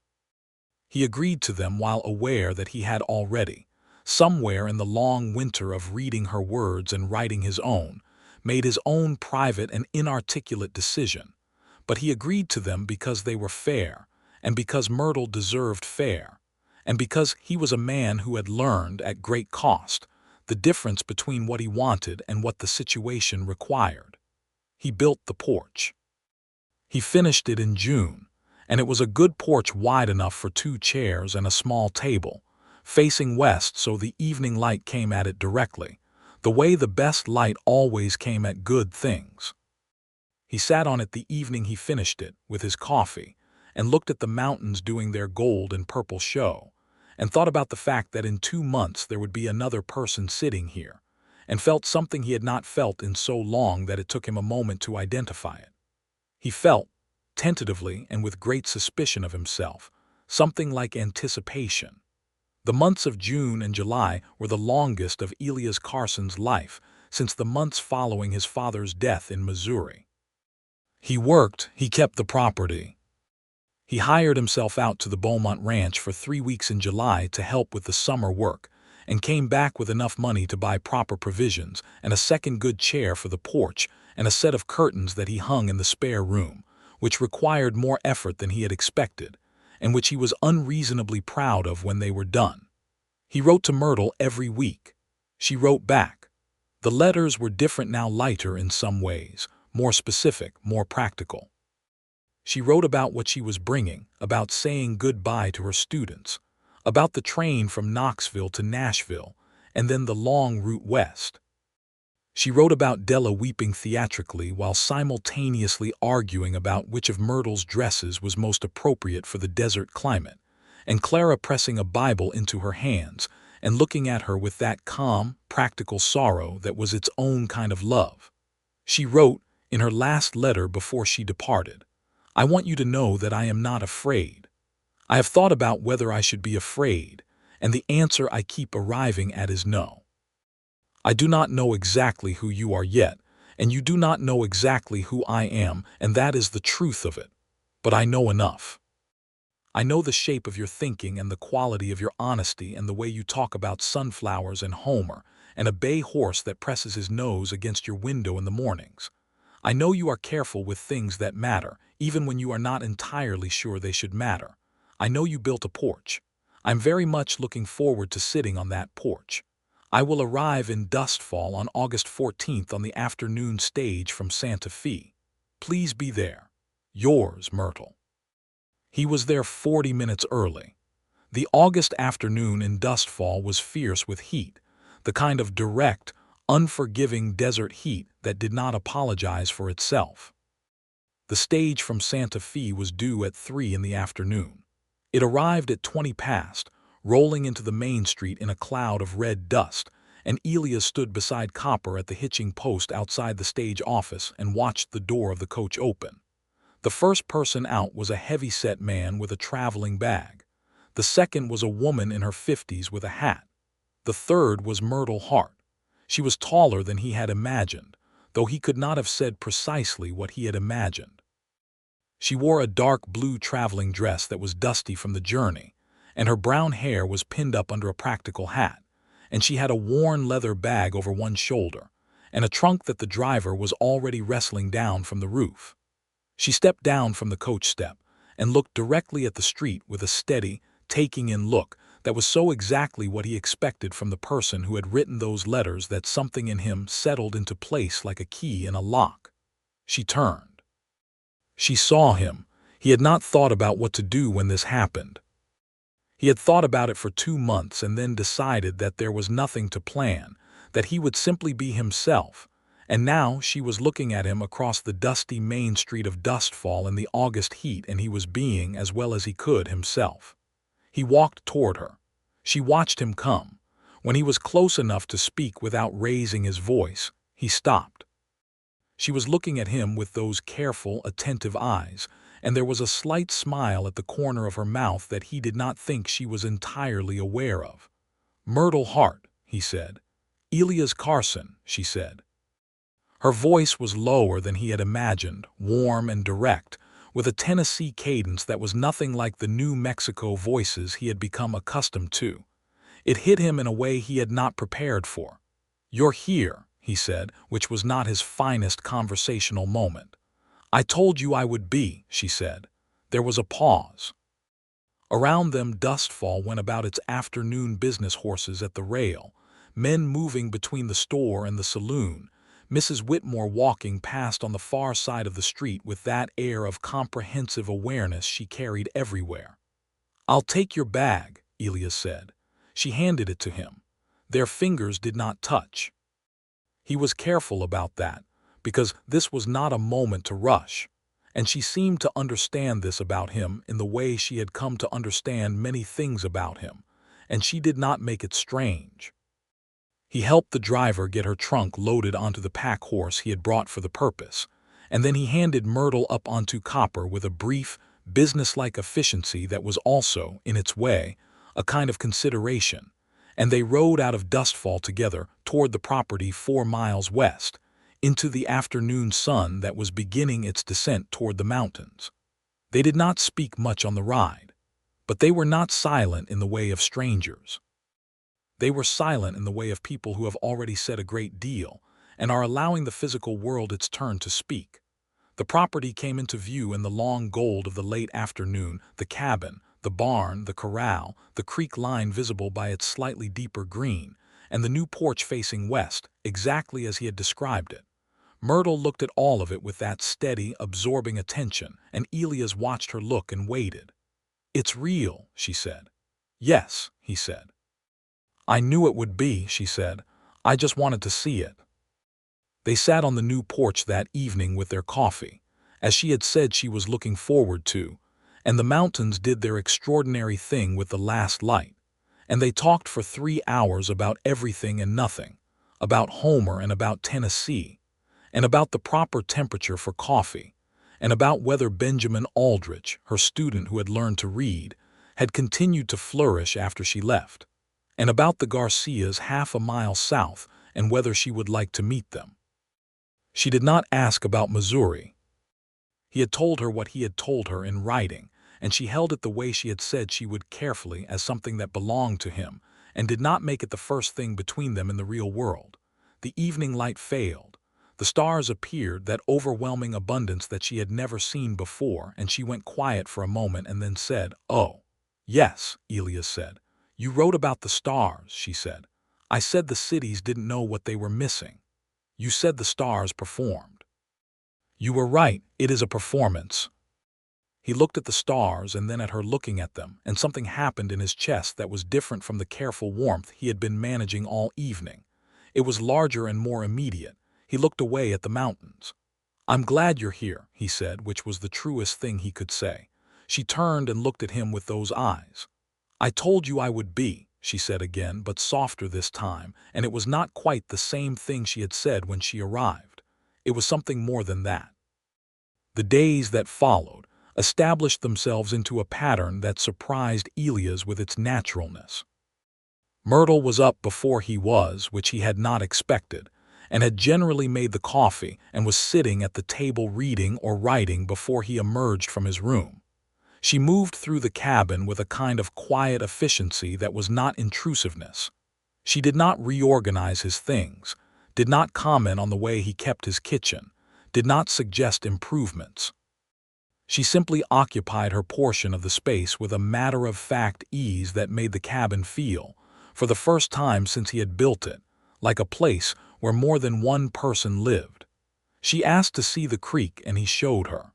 He agreed to them while aware that he had already, somewhere in the long winter of reading her words and writing his own, made his own private and inarticulate decision. But he agreed to them because they were fair, and because Myrtle deserved fair, and because he was a man who had learned, at great cost, the difference between what he wanted and what the situation required. He built the porch. He finished it in June, and it was a good porch wide enough for 2 chairs and a small table, facing west so the evening light came at it directly, the way the best light always came at good things. He sat on it the evening he finished it, with his coffee, and looked at the mountains doing their gold and purple show, and thought about the fact that in 2 months there would be another person sitting here, and felt something he had not felt in so long that it took him a moment to identify it. He felt, tentatively and with great suspicion of himself, something like anticipation. The months of June and July were the longest of Elias Carson's life since the months following his father's death in Missouri. He worked, he kept the property. He hired himself out to the Beaumont Ranch for 3 weeks in July to help with the summer work, and came back with enough money to buy proper provisions and a second good chair for the porch and a set of curtains that he hung in the spare room, which required more effort than he had expected, and which he was unreasonably proud of when they were done. He wrote to Myrtle every week. She wrote back. The letters were different now, lighter in some ways, more specific, more practical. She wrote about what she was bringing, about saying goodbye to her students, about the train from Knoxville to Nashville, and then the long route west. She wrote about Della weeping theatrically while simultaneously arguing about which of Myrtle's dresses was most appropriate for the desert climate, and Clara pressing a Bible into her hands and looking at her with that calm, practical sorrow that was its own kind of love. She wrote, in her last letter before she departed, "I want you to know that I am not afraid. I have thought about whether I should be afraid, and the answer I keep arriving at is no. I do not know exactly who you are yet, and you do not know exactly who I am, and that is the truth of it. But I know enough. I know the shape of your thinking and the quality of your honesty and the way you talk about sunflowers and Homer and a bay horse that presses his nose against your window in the mornings. I know you are careful with things that matter, even when you are not entirely sure they should matter. I know you built a porch. I'm very much looking forward to sitting on that porch. I will arrive in Dustfall on August 14th on the afternoon stage from Santa Fe. Please be there. Yours, Myrtle." He was there 40 minutes early. The August afternoon in Dustfall was fierce with heat, the kind of direct, unforgiving desert heat that did not apologize for itself. The stage from Santa Fe was due at 3 in the afternoon. It arrived at 20 past, rolling into the main street in a cloud of red dust, and Elias stood beside Copper at the hitching post outside the stage office and watched the door of the coach open. The first person out was a heavy-set man with a traveling bag. The second was a woman in her 50s with a hat. The third was Myrtle Hart. She was taller than he had imagined, though he could not have said precisely what he had imagined. She wore a dark blue traveling dress that was dusty from the journey, and her brown hair was pinned up under a practical hat, and she had a worn leather bag over one shoulder, and a trunk that the driver was already wrestling down from the roof. She stepped down from the coach step and looked directly at the street with a steady, taking-in look that was so exactly what he expected from the person who had written those letters that something in him settled into place like a key in a lock. She turned. She saw him. He had not thought about what to do when this happened. He had thought about it for 2 months and then decided that there was nothing to plan, that he would simply be himself, and now she was looking at him across the dusty main street of Dustfall in the August heat, and he was being, as well as he could, himself. He walked toward her. She watched him come, When he was close enough to speak without raising his voice, he stopped. She was looking at him with those careful, attentive eyes, and there was a slight smile at the corner of her mouth that he did not think she was entirely aware of. "Myrtle Hart," he said. "Elias Carson," she said. Her voice was lower than he had imagined, warm and direct, with a Tennessee cadence that was nothing like the New Mexico voices he had become accustomed to. It hit him in a way he had not prepared for. "You're here," he said, which was not his finest conversational moment. "I told you I would be," she said. There was a pause. Around them dustfall went about its afternoon business horses at the rail, men moving between the store and the saloon, Mrs. Whitmore walking past on the far side of the street with that air of comprehensive awareness she carried everywhere. "I'll take your bag," Elias said. She handed it to him. Their fingers did not touch. He was careful about that, because this was not a moment to rush, and she seemed to understand this about him in the way she had come to understand many things about him, and she did not make it strange. He helped the driver get her trunk loaded onto the pack horse he had brought for the purpose, and then he handed Myrtle up onto Copper with a brief, businesslike efficiency that was also, in its way, a kind of consideration, and they rode out of Dustfall together toward the property 4 miles west, into the afternoon sun that was beginning its descent toward the mountains. They did not speak much on the ride, but they were not silent in the way of strangers. They were silent in the way of people who have already said a great deal and are allowing the physical world its turn to speak. The property came into view in the long gold of the late afternoon, the cabin, the barn, the corral, the creek line visible by its slightly deeper green, and the new porch facing west, exactly as he had described it. Myrtle looked at all of it with that steady, absorbing attention, and Elias watched her look and waited. "It's real," she said. "Yes," he said. "I knew it would be," she said. "I just wanted to see it." They sat on the new porch that evening with their coffee, as she had said she was looking forward to, and the mountains did their extraordinary thing with the last light, and they talked for 3 hours about everything and nothing, about Homer and about Tennessee, and about the proper temperature for coffee, and about whether Benjamin Aldrich, her student who had learned to read, had continued to flourish after she left, and about the Garcias 1/2 mile south and whether she would like to meet them. She did not ask about Missouri. He had told her what he had told her in writing, and she held it the way she had said she would, carefully, as something that belonged to him, and did not make it the first thing between them in the real world. The evening light failed. The stars appeared, that overwhelming abundance that she had never seen before, and she went quiet for a moment and then said, "Oh, yes," Elias said. "You wrote about the stars," she said. "I said the cities didn't know what they were missing. You said the stars performed." "You were right, it is a performance." He looked at the stars and then at her looking at them, and something happened in his chest that was different from the careful warmth he had been managing all evening. It was larger and more immediate. He looked away at the mountains. "I'm glad you're here," he said, which was the truest thing he could say. She turned and looked at him with those eyes. "I told you I would be," she said again, but softer this time, and it was not quite the same thing she had said when she arrived. It was something more than that. The days that followed established themselves into a pattern that surprised Elias with its naturalness. Myrtle was up before he was, which he had not expected, and had generally made the coffee and was sitting at the table reading or writing before he emerged from his room. She moved through the cabin with a kind of quiet efficiency that was not intrusiveness. She did not reorganize his things, did not comment on the way he kept his kitchen, did not suggest improvements. She simply occupied her portion of the space with a matter-of-fact ease that made the cabin feel, for the first time since he had built it, like a place where more than one person lived. She asked to see the creek and he showed her.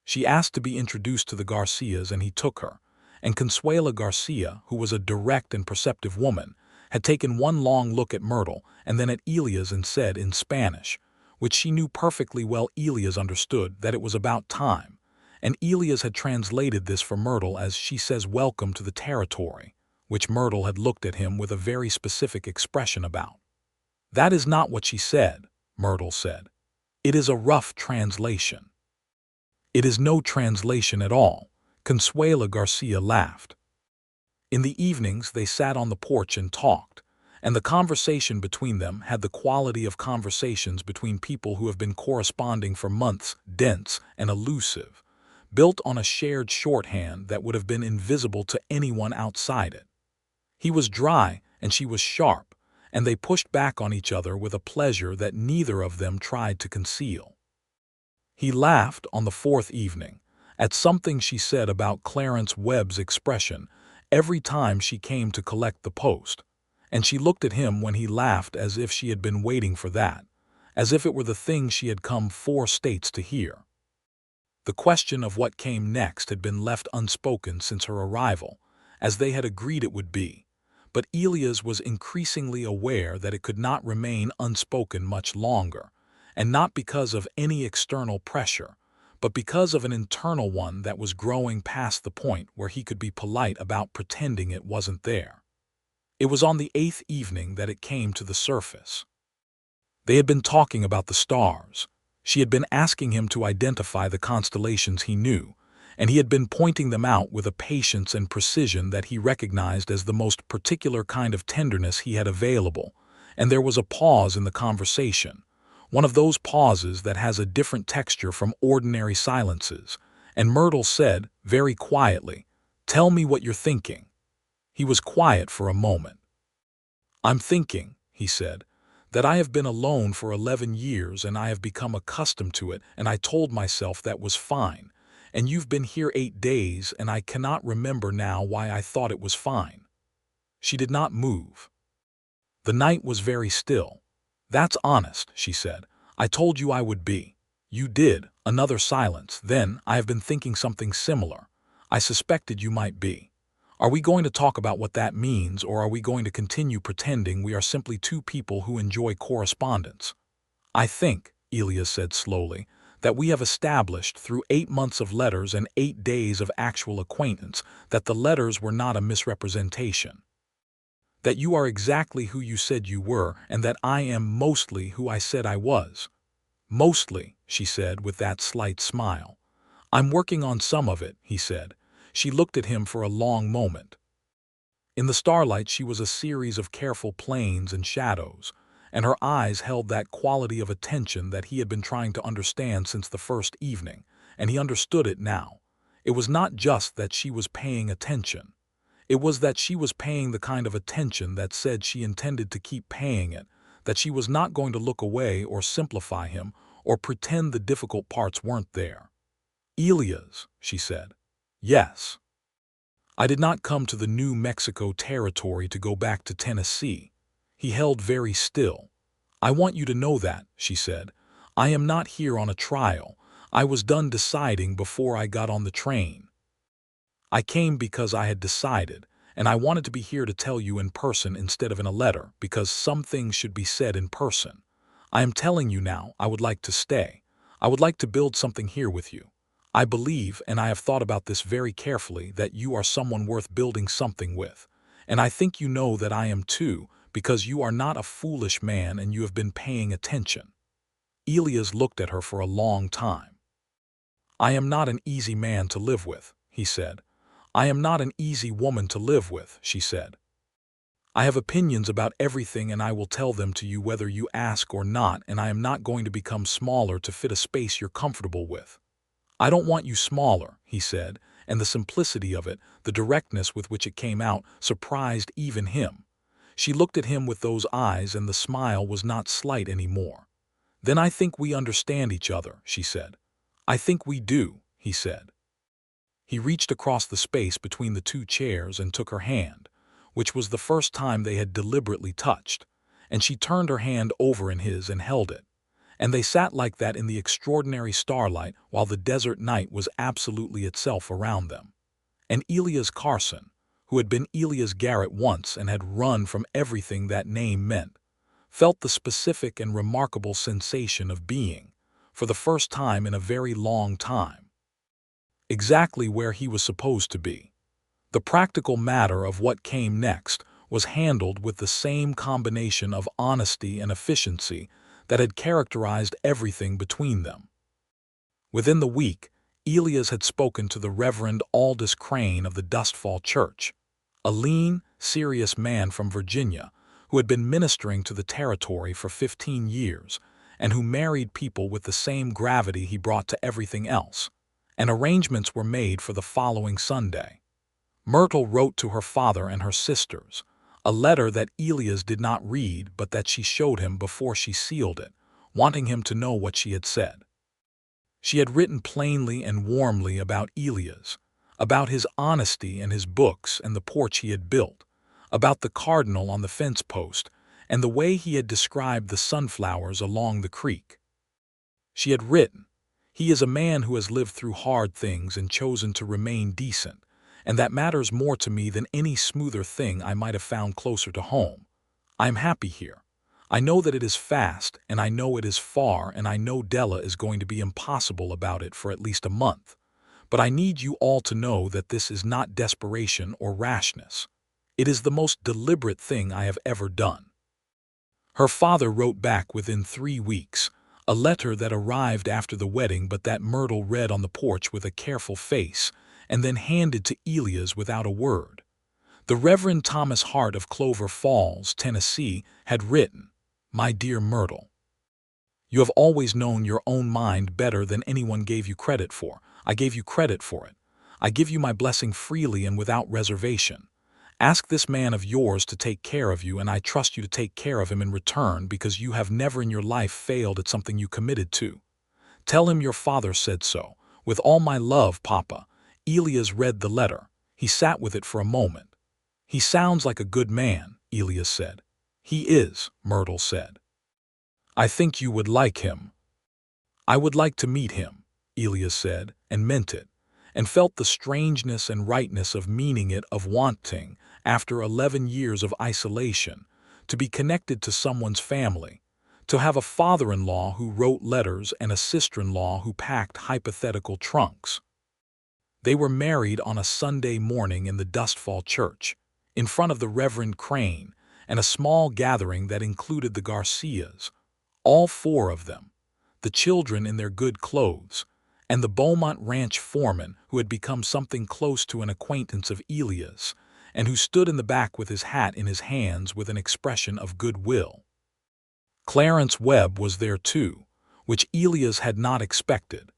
She asked to be introduced to the Garcias and he took her, and Consuela Garcia, who was a direct and perceptive woman, had taken one long look at Myrtle and then at Elias and said in Spanish, which she knew perfectly well Elias understood, that it was about time, and Elias had translated this for Myrtle as she says welcome to the territory, which Myrtle had looked at him with a very specific expression about. "That is not what she said," Myrtle said. "It is a rough translation." "It is no translation at all," Consuela Garcia laughed. In the evenings they sat on the porch and talked, and the conversation between them had the quality of conversations between people who have been corresponding for months, dense and elusive, built on a shared shorthand that would have been invisible to anyone outside it. He was dry and she was sharp, and they pushed back on each other with a pleasure that neither of them tried to conceal. He laughed on the fourth evening at something she said about Clarence Webb's expression every time she came to collect the post, and she looked at him when he laughed as if she had been waiting for that, as if it were the thing she had come 4 states to hear. The question of what came next had been left unspoken since her arrival, as they had agreed it would be, but Elias was increasingly aware that it could not remain unspoken much longer, and not because of any external pressure, but because of an internal one that was growing past the point where he could be polite about pretending it wasn't there. It was on the 8th evening that it came to the surface. They had been talking about the stars. She had been asking him to identify the constellations he knew, and he had been pointing them out with a patience and precision that he recognized as the most particular kind of tenderness he had available, and there was a pause in the conversation, one of those pauses that has a different texture from ordinary silences, and Myrtle said, very quietly, "Tell me what you're thinking." He was quiet for a moment. "I'm thinking," he said, "that I have been alone for 11 years and I have become accustomed to it, and I told myself that was fine, and you've been here 8 days and I cannot remember now why I thought it was fine." She did not move. The night was very still. "That's honest," she said. "I told you I would be." "You did." Another silence. "Then, I have been thinking something similar. I suspected you might be. Are we going to talk about what that means, or are we going to continue pretending we are simply 2 people who enjoy correspondence?" "I think," Elias said slowly, "that we have established through 8 months of letters and 8 days of actual acquaintance that the letters were not a misrepresentation. That you are exactly who you said you were, and that I am mostly who I said I was." "Mostly," she said with that slight smile. "I'm working on some of it," he said. She looked at him for a long moment. In the starlight she was a series of careful planes and shadows, and her eyes held that quality of attention that he had been trying to understand since the first evening, and he understood it now. It was not just that she was paying attention. It was that she was paying the kind of attention that said she intended to keep paying it, that she was not going to look away or simplify him or pretend the difficult parts weren't there. "Elias," she said. "Yes." "I did not come to the New Mexico territory to go back to Tennessee." He held very still. "I want you to know that," she said. "I am not here on a trial. I was done deciding before I got on the train. I came because I had decided, and I wanted to be here to tell you in person instead of in a letter, because some things should be said in person. I am telling you now, I would like to stay. I would like to build something here with you. I believe, and I have thought about this very carefully, that you are someone worth building something with. And I think you know that I am too, because you are not a foolish man and you have been paying attention." Elias looked at her for a long time. "I am not an easy man to live with," he said. "I am not an easy woman to live with," she said. "I have opinions about everything and I will tell them to you whether you ask or not, and I am not going to become smaller to fit a space you're comfortable with." "I don't want you smaller," he said, and the simplicity of it, the directness with which it came out, surprised even him. She looked at him with those eyes and the smile was not slight anymore. "Then I think we understand each other," she said. "I think we do," he said. He reached across the space between the 2 chairs and took her hand, which was the first time they had deliberately touched, and she turned her hand over in his and held it. And they sat like that in the extraordinary starlight while the desert night was absolutely itself around them. And Elias Carson, who had been Elias Garrett once and had run from everything that name meant, felt the specific and remarkable sensation of being, for the first time in a very long time, exactly where he was supposed to be. The practical matter of what came next was handled with the same combination of honesty and efficiency that had characterized everything between them. Within the week, Elias had spoken to the Reverend Aldous Crane of the Dustfall Church, a lean, serious man from Virginia who had been ministering to the territory for 15 years and who married people with the same gravity he brought to everything else, and arrangements were made for the following Sunday. Myrtle wrote to her father and her sisters, a letter that Elias did not read but that she showed him before she sealed it, wanting him to know what she had said. She had written plainly and warmly about Elias, about his honesty and his books and the porch he had built, about the cardinal on the fence post, and the way he had described the sunflowers along the creek. She had written, "He is a man who has lived through hard things and chosen to remain decent, and that matters more to me than any smoother thing I might have found closer to home. I am happy here. I know that it is fast, and I know it is far, and I know Della is going to be impossible about it for at least a month. But I need you all to know that this is not desperation or rashness. It is the most deliberate thing I have ever done." Her father wrote back within 3 weeks, a letter that arrived after the wedding but that Myrtle read on the porch with a careful face and then handed to Elias without a word. The Reverend Thomas Hart of Clover Falls, Tennessee, had written, "My dear Myrtle, you have always known your own mind better than anyone gave you credit for. I gave you credit for it. I give you my blessing freely and without reservation. Ask this man of yours to take care of you, and I trust you to take care of him in return because you have never in your life failed at something you committed to. Tell him your father said so. With all my love, Papa." Elias read the letter. He sat with it for a moment. "He sounds like a good man," Elias said. "He is," Myrtle said. "I think you would like him." "I would like to meet him," Elias said, and meant it, and felt the strangeness and rightness of meaning it, of wanting, after 11 years of isolation, to be connected to someone's family, to have a father-in-law who wrote letters and a sister-in-law who packed hypothetical trunks. They were married on a Sunday morning in the Dustfall Church, in front of the Reverend Crane, and a small gathering that included the Garcias, all 4 of them, the children in their good clothes, and the Beaumont Ranch foreman who had become something close to an acquaintance of Elias, and who stood in the back with his hat in his hands with an expression of goodwill. Clarence Webb was there too, which Elias had not expected,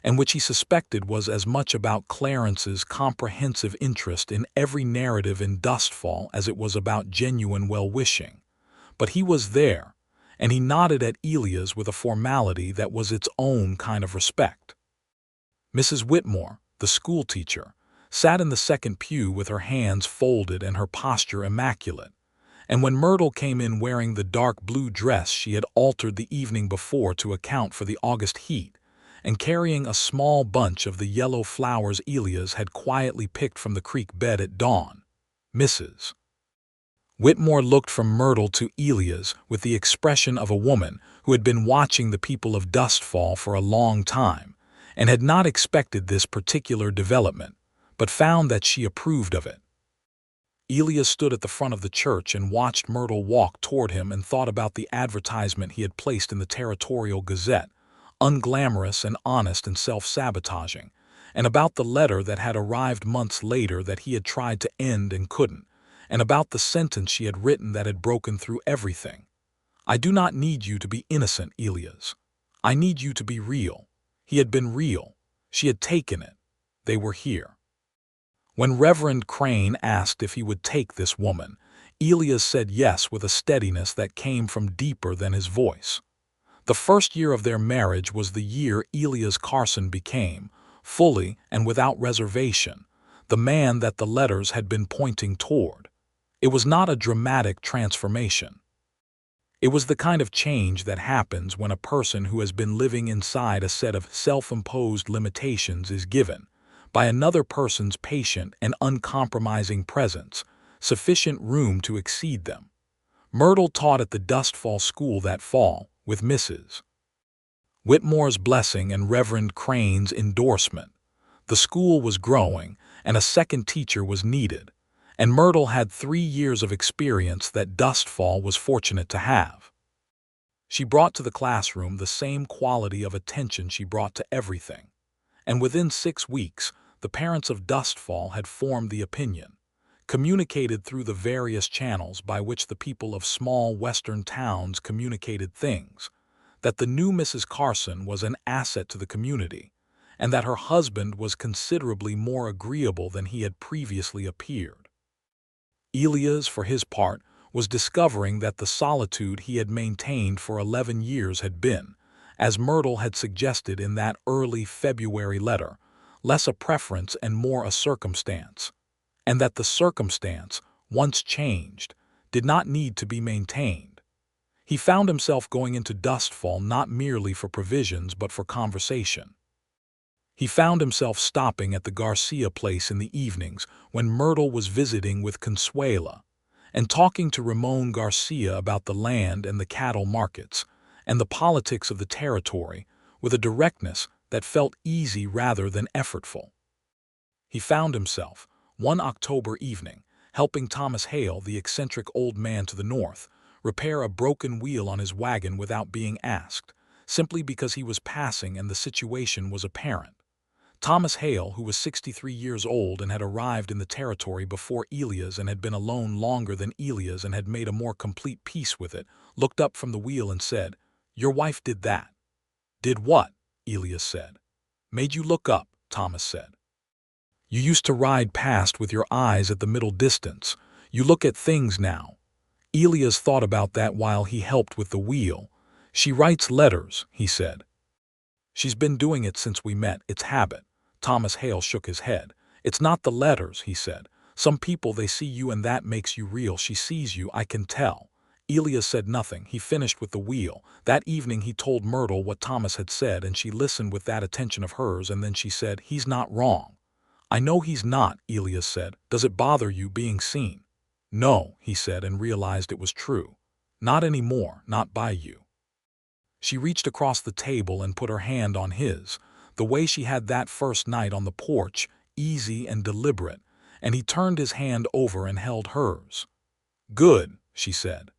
and which he suspected was as much about Clarence's comprehensive interest in every narrative in Dustfall as it was about genuine well-wishing. But he was there, and he nodded at Elias with a formality that was its own kind of respect. Mrs. Whitmore, the schoolteacher, sat in the second pew with her hands folded and her posture immaculate, and when Myrtle came in wearing the dark blue dress she had altered the evening before to account for the August heat, and carrying a small bunch of the yellow flowers Elias had quietly picked from the creek bed at dawn, Mrs. Whitmore looked from Myrtle to Elias with the expression of a woman who had been watching the people of Dustfall for a long time, and had not expected this particular development, but found that she approved of it. Elias stood at the front of the church and watched Myrtle walk toward him and thought about the advertisement he had placed in the Territorial Gazette, unglamorous and honest and self-sabotaging, and about the letter that had arrived months later that he had tried to end and couldn't, and about the sentence she had written that had broken through everything. "I do not need you to be innocent, Elias. I need you to be real." He had been real. She had taken it. They were here. When Reverend Crane asked if he would take this woman, Elias said yes with a steadiness that came from deeper than his voice. The first year of their marriage was the year Elias Carson became, fully and without reservation, the man that the letters had been pointing toward. It was not a dramatic transformation. It was the kind of change that happens when a person who has been living inside a set of self-imposed limitations is given, by another person's patient and uncompromising presence, sufficient room to exceed them. Myrtle taught at the Dustfall School that fall, with Mrs. Whitmore's blessing and Reverend Crane's endorsement. The school was growing, and a second teacher was needed, and Myrtle had 3 years of experience that Dustfall was fortunate to have. She brought to the classroom the same quality of attention she brought to everything, and within 6 weeks, the parents of Dustfall had formed the opinion, communicated through the various channels by which the people of small western towns communicated things, that the new Mrs. Carson was an asset to the community, and that her husband was considerably more agreeable than he had previously appeared. Elias, for his part, was discovering that the solitude he had maintained for 11 years had been, as Myrtle had suggested in that early February letter, less a preference and more a circumstance, and that the circumstance, once changed, did not need to be maintained. He found himself going into Dustfall not merely for provisions but for conversation. He found himself stopping at the Garcia place in the evenings when Myrtle was visiting with Consuela, and talking to Ramon Garcia about the land and the cattle markets, and the politics of the territory, with a directness that felt easy rather than effortful. He found himself, one October evening, helping Thomas Hale, the eccentric old man to the north, repair a broken wheel on his wagon without being asked, simply because he was passing and the situation was apparent. Thomas Hale, who was 63 years old and had arrived in the territory before Elias and had been alone longer than Elias and had made a more complete peace with it, looked up from the wheel and said, "Your wife did that." "Did what?" Elias said. "Made you look up," Thomas said. "You used to ride past with your eyes at the middle distance. You look at things now." Elias thought about that while he helped with the wheel. "She writes letters," he said. "She's been doing it since we met. It's habit." Thomas Hale shook his head. "It's not the letters," he said. "Some people, they see you and that makes you real. She sees you, I can tell." Elias said nothing. He finished with the wheel. That evening he told Myrtle what Thomas had said, and she listened with that attention of hers, and then she said, "He's not wrong." "I know he's not," Elias said. "Does it bother you being seen?" "No," he said, and realized it was true. "Not anymore, not by you." She reached across the table and put her hand on his, the way she had that first night on the porch, easy and deliberate, and he turned his hand over and held hers. "Good," she said.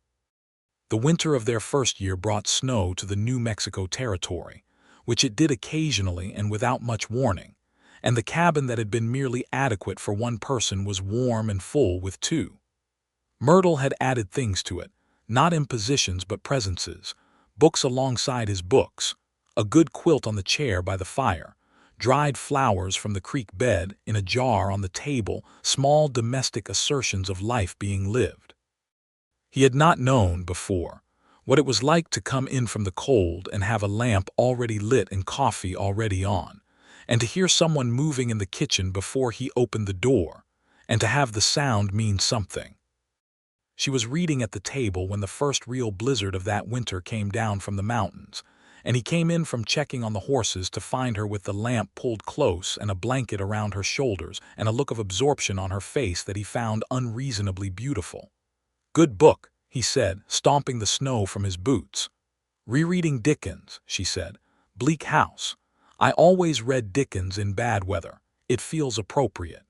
The winter of their first year brought snow to the New Mexico territory, which it did occasionally and without much warning, and the cabin that had been merely adequate for one person was warm and full with two. Myrtle had added things to it, not impositions but presences, books alongside his books, a good quilt on the chair by the fire, dried flowers from the creek bed in a jar on the table, small domestic assertions of life being lived. He had not known before what it was like to come in from the cold and have a lamp already lit and coffee already on, and to hear someone moving in the kitchen before he opened the door, and to have the sound mean something. She was reading at the table when the first real blizzard of that winter came down from the mountains, and he came in from checking on the horses to find her with the lamp pulled close and a blanket around her shoulders and a look of absorption on her face that he found unreasonably beautiful. "Good book," he said, stomping the snow from his boots. "Rereading Dickens," she said. "Bleak House. I always read Dickens in bad weather. It feels appropriate."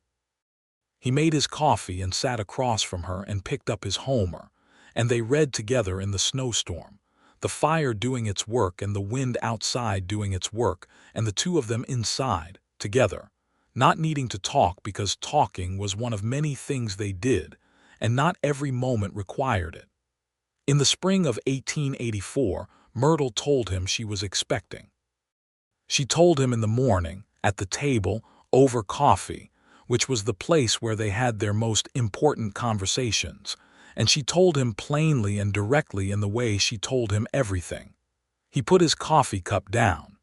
He made his coffee and sat across from her and picked up his Homer, and they read together in the snowstorm, the fire doing its work and the wind outside doing its work, and the two of them inside, together, not needing to talk because talking was one of many things they did, and not every moment required it. In the spring of 1884, Myrtle told him she was expecting. She told him in the morning, at the table, over coffee, which was the place where they had their most important conversations, and she told him plainly and directly in the way she told him everything. He put his coffee cup down.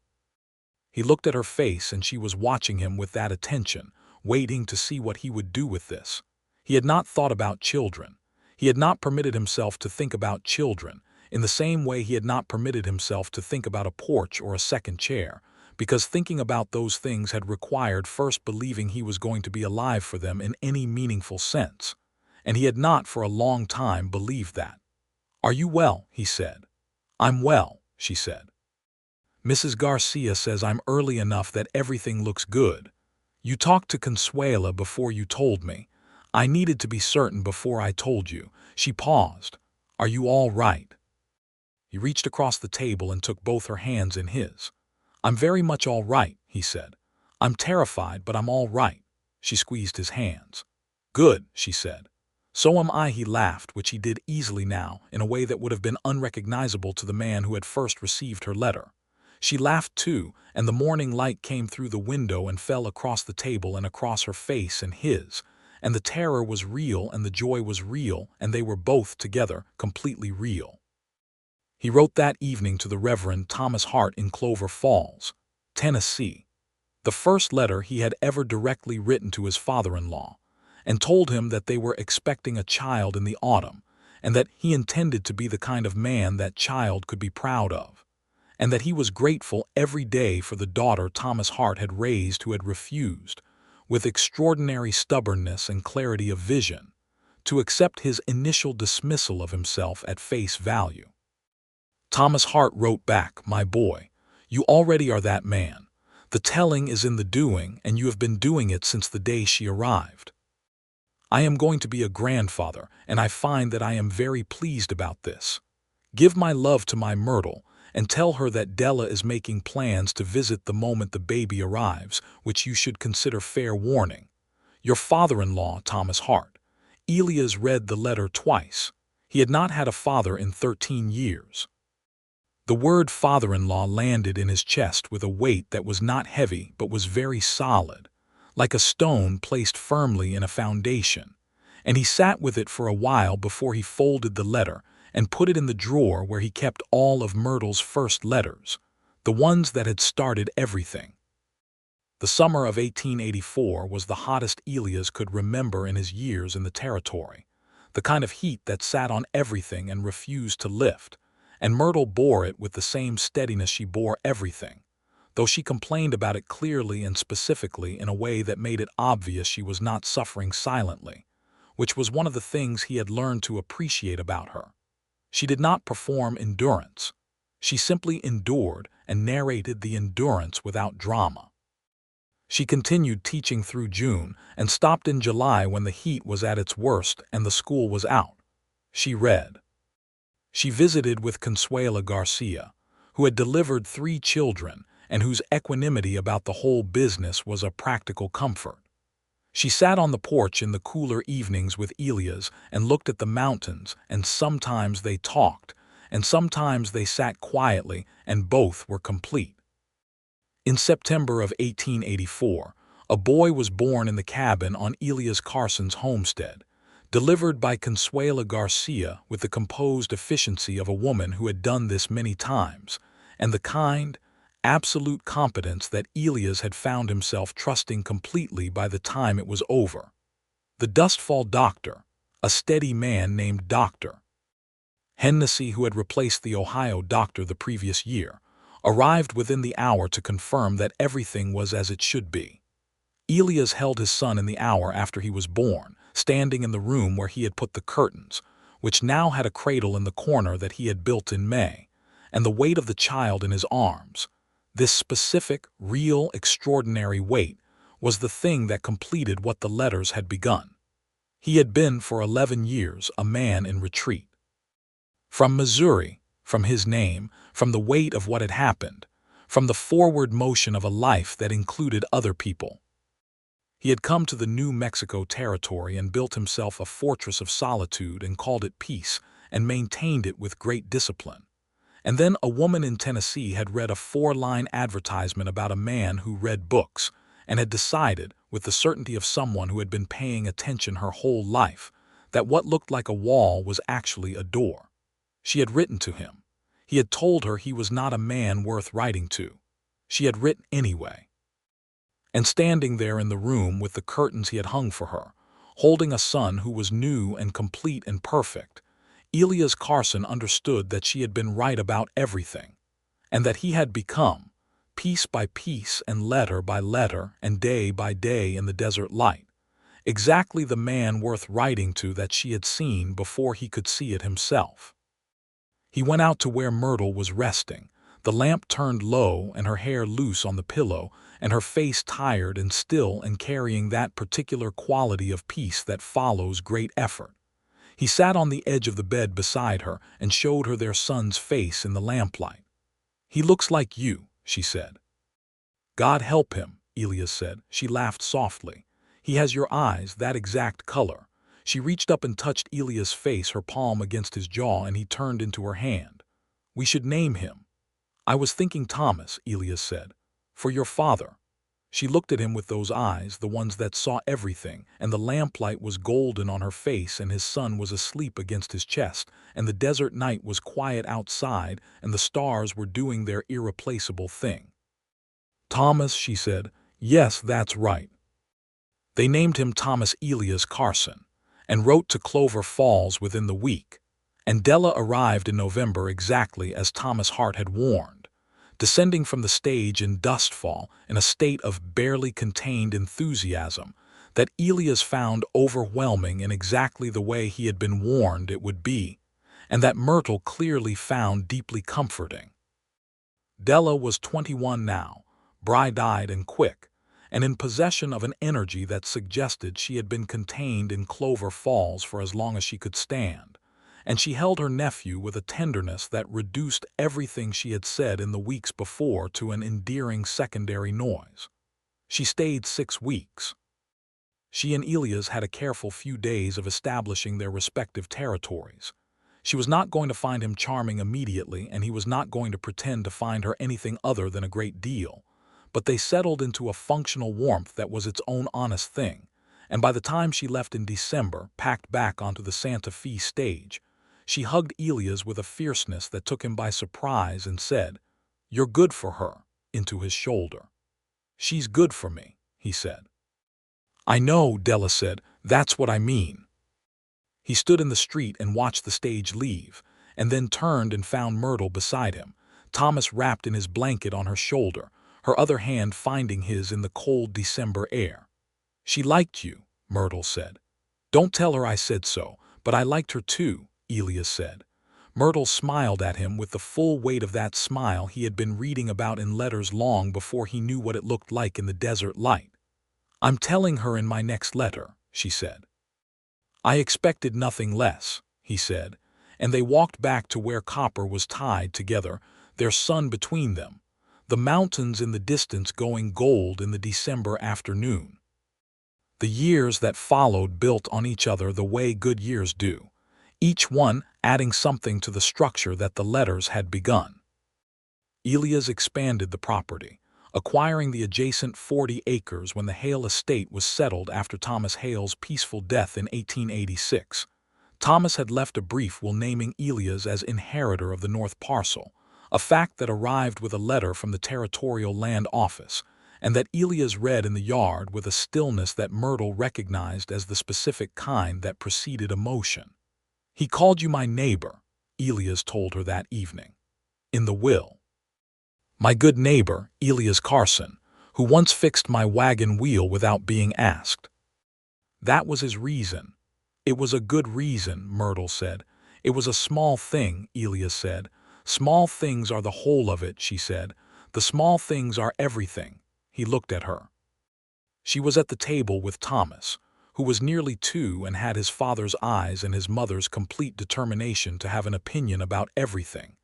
He looked at her face, and she was watching him with that attention, waiting to see what he would do with this. He had not thought about children. He had not permitted himself to think about children, in the same way he had not permitted himself to think about a porch or a second chair, because thinking about those things had required first believing he was going to be alive for them in any meaningful sense, and he had not for a long time believed that. "Are you well?" he said. "I'm well," she said. "Mrs. Garcia says I'm early enough that everything looks good." You talked to Consuela before you told me. I needed to be certain before I told you. She paused. Are you all right? He reached across the table and took both her hands in his. I'm very much all right, he said. I'm terrified, but I'm all right. She squeezed his hands. Good, she said. So am I, he laughed, which he did easily now, in a way that would have been unrecognizable to the man who had first received her letter. She laughed too, and the morning light came through the window and fell across the table and across her face and his, and the terror was real and the joy was real, and they were both together, completely real. He wrote that evening to the Reverend Thomas Hart in Clover Falls, Tennessee, the first letter he had ever directly written to his father-in-law, and told him that they were expecting a child in the autumn, and that he intended to be the kind of man that child could be proud of, and that he was grateful every day for the daughter Thomas Hart had raised who had refused, with extraordinary stubbornness and clarity of vision, to accept his initial dismissal of himself at face value. Thomas Hart wrote back, My boy, you already are that man. The telling is in the doing, and you have been doing it since the day she arrived. I am going to be a grandfather, and I find that I am very pleased about this. Give my love to my Myrtle, and tell her that Della is making plans to visit the moment the baby arrives, which you should consider fair warning. Your father-in-law, Thomas Hart. Elias read the letter twice. He had not had a father in 13 years. The word father-in-law landed in his chest with a weight that was not heavy but was very solid, like a stone placed firmly in a foundation, and he sat with it for a while before he folded the letter and put it in the drawer where he kept all of Myrtle's first letters, the ones that had started everything. The summer of 1884 was the hottest Elias could remember in his years in the territory, the kind of heat that sat on everything and refused to lift, and Myrtle bore it with the same steadiness she bore everything, though she complained about it clearly and specifically in a way that made it obvious she was not suffering silently, which was one of the things he had learned to appreciate about her. She did not perform endurance. She simply endured and narrated the endurance without drama. She continued teaching through June and stopped in July when the heat was at its worst and the school was out. She read. She visited with Consuela Garcia, who had delivered 3 children and whose equanimity about the whole business was a practical comfort. She sat on the porch in the cooler evenings with Elias and looked at the mountains, and sometimes they talked, and sometimes they sat quietly, and both were complete. In September of 1884, a boy was born in the cabin on Elias Carson's homestead, delivered by Consuela Garcia with the composed efficiency of a woman who had done this many times, and the kind, absolute competence that Elias had found himself trusting completely by the time it was over. The Dustfall doctor, a steady man named Dr. Hennessy, who had replaced the Ohio doctor the previous year, arrived within the hour to confirm that everything was as it should be. Elias held his son in the hour after he was born, standing in the room where he had put the curtains, which now had a cradle in the corner that he had built in May, and the weight of the child in his arms. This specific, real, extraordinary weight was the thing that completed what the letters had begun. He had been for 11 years a man in retreat. From Missouri, from his name, from the weight of what had happened, from the forward motion of a life that included other people. He had come to the New Mexico territory and built himself a fortress of solitude and called it peace and maintained it with great discipline. And then a woman in Tennessee had read a 4-line advertisement about a man who read books and had decided, with the certainty of someone who had been paying attention her whole life, that what looked like a wall was actually a door. She had written to him. He had told her he was not a man worth writing to. She had written anyway. And standing there in the room with the curtains he had hung for her, holding a son who was new and complete and perfect, Elias Carson understood that she had been right about everything, and that he had become, piece by piece and letter by letter and day by day in the desert light, exactly the man worth writing to that she had seen before he could see it himself. He went out to where Myrtle was resting, the lamp turned low and her hair loose on the pillow, and her face tired and still and carrying that particular quality of peace that follows great effort. He sat on the edge of the bed beside her and showed her their son's face in the lamplight. "He looks like you," she said. "God help him," Elias said. She laughed softly. "He has your eyes, that exact color." She reached up and touched Elias' face, her palm against his jaw, and he turned into her hand. "We should name him." "I was thinking Thomas," Elias said. "For your father." She looked at him with those eyes, the ones that saw everything, and the lamplight was golden on her face, and his son was asleep against his chest, and the desert night was quiet outside, and the stars were doing their irreplaceable thing. "Thomas," she said. "Yes, that's right." They named him Thomas Elias Carson, and wrote to Clover Falls within the week, and Della arrived in November exactly as Thomas Hart had warned, descending from the stage in dustfall in a state of barely contained enthusiasm that Elias found overwhelming in exactly the way he had been warned it would be, and that Myrtle clearly found deeply comforting. Della was 21 now, bright-eyed and quick, and in possession of an energy that suggested she had been contained in Clover Falls for as long as she could stand, and she held her nephew with a tenderness that reduced everything she had said in the weeks before to an endearing secondary noise. She stayed 6 weeks. She and Elias had a careful few days of establishing their respective territories. She was not going to find him charming immediately, and he was not going to pretend to find her anything other than a great deal. But they settled into a functional warmth that was its own honest thing, and by the time she left in December, packed back onto the Santa Fe stage, she hugged Elias with a fierceness that took him by surprise and said, "You're good for her," into his shoulder. "She's good for me," he said. "I know," Della said. "That's what I mean." He stood in the street and watched the stage leave, and then turned and found Myrtle beside him, Thomas wrapped in his blanket on her shoulder, her other hand finding his in the cold December air. "She liked you," Myrtle said. "Don't tell her I said so, but I liked her too," Elias said. Myrtle smiled at him with the full weight of that smile he had been reading about in letters long before he knew what it looked like in the desert light. "I'm telling her in my next letter," she said. "I expected nothing less," he said, and they walked back to where Copper was tied together, their son between them, the mountains in the distance going gold in the December afternoon. The years that followed built on each other the way good years do, each one adding something to the structure that the letters had begun. Elias expanded the property, acquiring the adjacent 40 acres when the Hale estate was settled after Thomas Hale's peaceful death in 1886. Thomas had left a brief will naming Elias as inheritor of the north parcel, a fact that arrived with a letter from the Territorial Land Office, and that Elias read in the yard with a stillness that Myrtle recognized as the specific kind that preceded emotion. "He called you my neighbor," Elias told her that evening. "In the will. My good neighbor, Elias Carson, who once fixed my wagon wheel without being asked." That was his reason. "It was a good reason," Myrtle said. "It was a small thing," Elias said. "Small things are the whole of it," she said. "The small things are everything." He looked at her. She was at the table with Thomas, who was nearly 2 and had his father's eyes and his mother's complete determination to have an opinion about everything.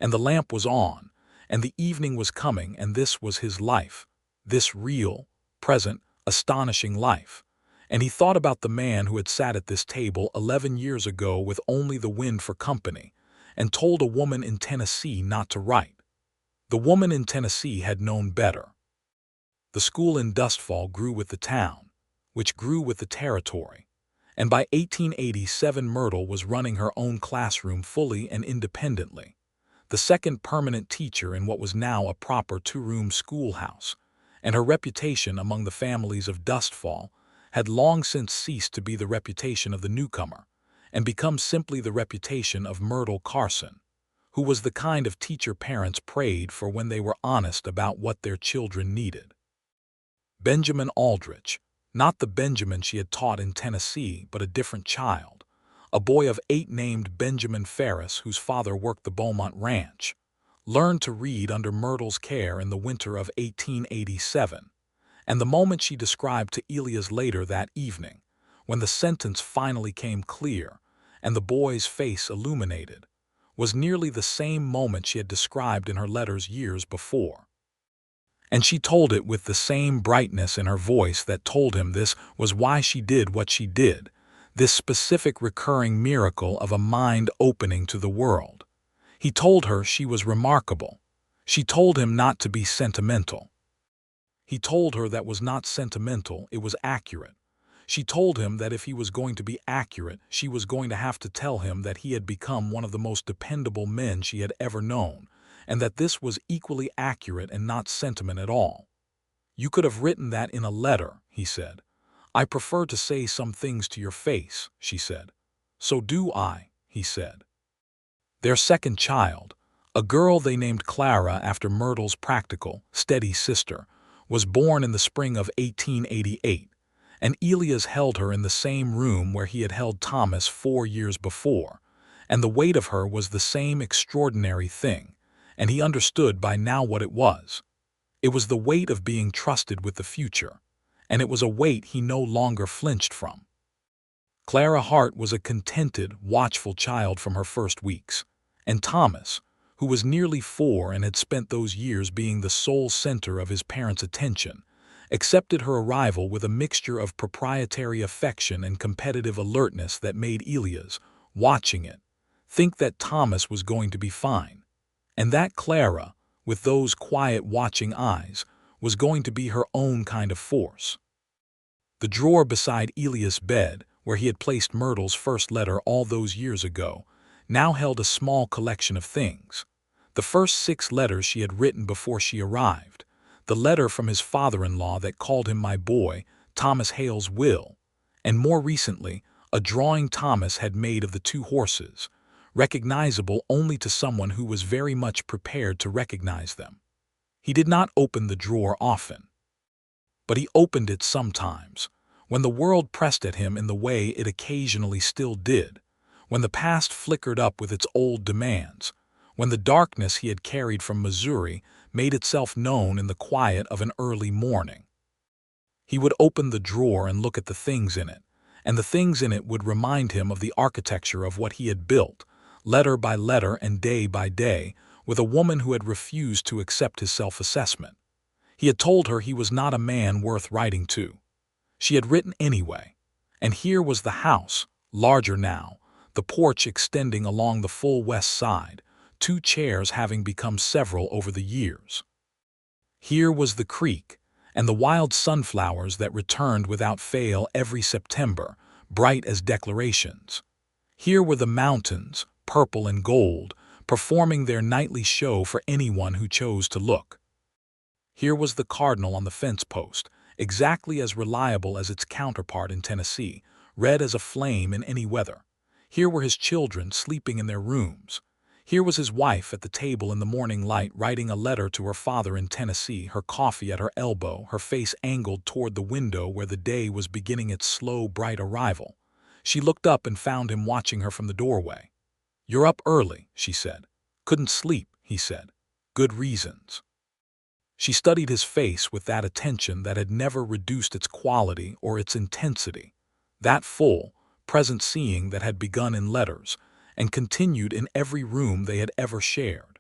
And the lamp was on, and the evening was coming, and this was his life, this real, present, astonishing life. And he thought about the man who had sat at this table 11 years ago with only the wind for company, and told a woman in Tennessee not to write. The woman in Tennessee had known better. The school in Dustfall grew with the town, which grew with the territory, and by 1887 Myrtle was running her own classroom fully and independently, the second permanent teacher in what was now a proper 2-room schoolhouse, and her reputation among the families of Dustfall had long since ceased to be the reputation of the newcomer, and become simply the reputation of Myrtle Carson, who was the kind of teacher parents prayed for when they were honest about what their children needed. Benjamin Aldrich, not the Benjamin she had taught in Tennessee, but a different child, a boy of 8 named Benjamin Ferris, whose father worked the Beaumont Ranch, learned to read under Myrtle's care in the winter of 1887, and the moment she described to Elias later that evening, when the sentence finally came clear and the boy's face illuminated, was nearly the same moment she had described in her letters years before. And she told it with the same brightness in her voice that told him this was why she did what she did, this specific recurring miracle of a mind opening to the world. He told her she was remarkable. She told him not to be sentimental. He told her that was not sentimental, it was accurate. She told him that if he was going to be accurate, she was going to have to tell him that he had become one of the most dependable men she had ever known, and that this was equally accurate and not sentiment at all. "You could have written that in a letter," he said. "I prefer to say some things to your face," she said. "So do I," he said. Their second child, a girl they named Clara after Myrtle's practical, steady sister, was born in the spring of 1888, and Elias held her in the same room where he had held Thomas 4 years before, and the weight of her was the same extraordinary thing, and he understood by now what it was. It was the weight of being trusted with the future, and it was a weight he no longer flinched from. Clara Hart was a contented, watchful child from her first weeks, and Thomas, who was nearly 4 and had spent those years being the sole center of his parents' attention, accepted her arrival with a mixture of proprietary affection and competitive alertness that made Elias, watching it, think that Thomas was going to be fine, and that Clara, with those quiet watching eyes, was going to be her own kind of force. The drawer beside Elias' bed, where he had placed Myrtle's first letter all those years ago, now held a small collection of things. The first 6 letters she had written before she arrived, the letter from his father-in-law that called him my boy, Thomas Hale's will, and more recently, a drawing Thomas had made of the 2 horses, recognizable only to someone who was very much prepared to recognize them. He did not open the drawer often, but he opened it sometimes, when the world pressed at him in the way it occasionally still did, when the past flickered up with its old demands, when the darkness he had carried from Missouri made itself known in the quiet of an early morning. He would open the drawer and look at the things in it, and the things in it would remind him of the architecture of what he had built, letter by letter and day by day, with a woman who had refused to accept his self-assessment. He had told her he was not a man worth writing to. She had written anyway, and here was the house, larger now, the porch extending along the full west side, 2 chairs having become several over the years. Here was the creek, and the wild sunflowers that returned without fail every September, bright as declarations. Here were the mountains, purple and gold, performing their nightly show for anyone who chose to look. Here was the cardinal on the fence post, exactly as reliable as its counterpart in Tennessee, red as a flame in any weather. Here were his children sleeping in their rooms. Here was his wife at the table in the morning light writing a letter to her father in Tennessee, her coffee at her elbow, her face angled toward the window where the day was beginning its slow, bright arrival. She looked up and found him watching her from the doorway. "You're up early," she said. "Couldn't sleep," he said. "Good reasons." She studied his face with that attention that had never reduced its quality or its intensity, that full, present seeing that had begun in letters and continued in every room they had ever shared.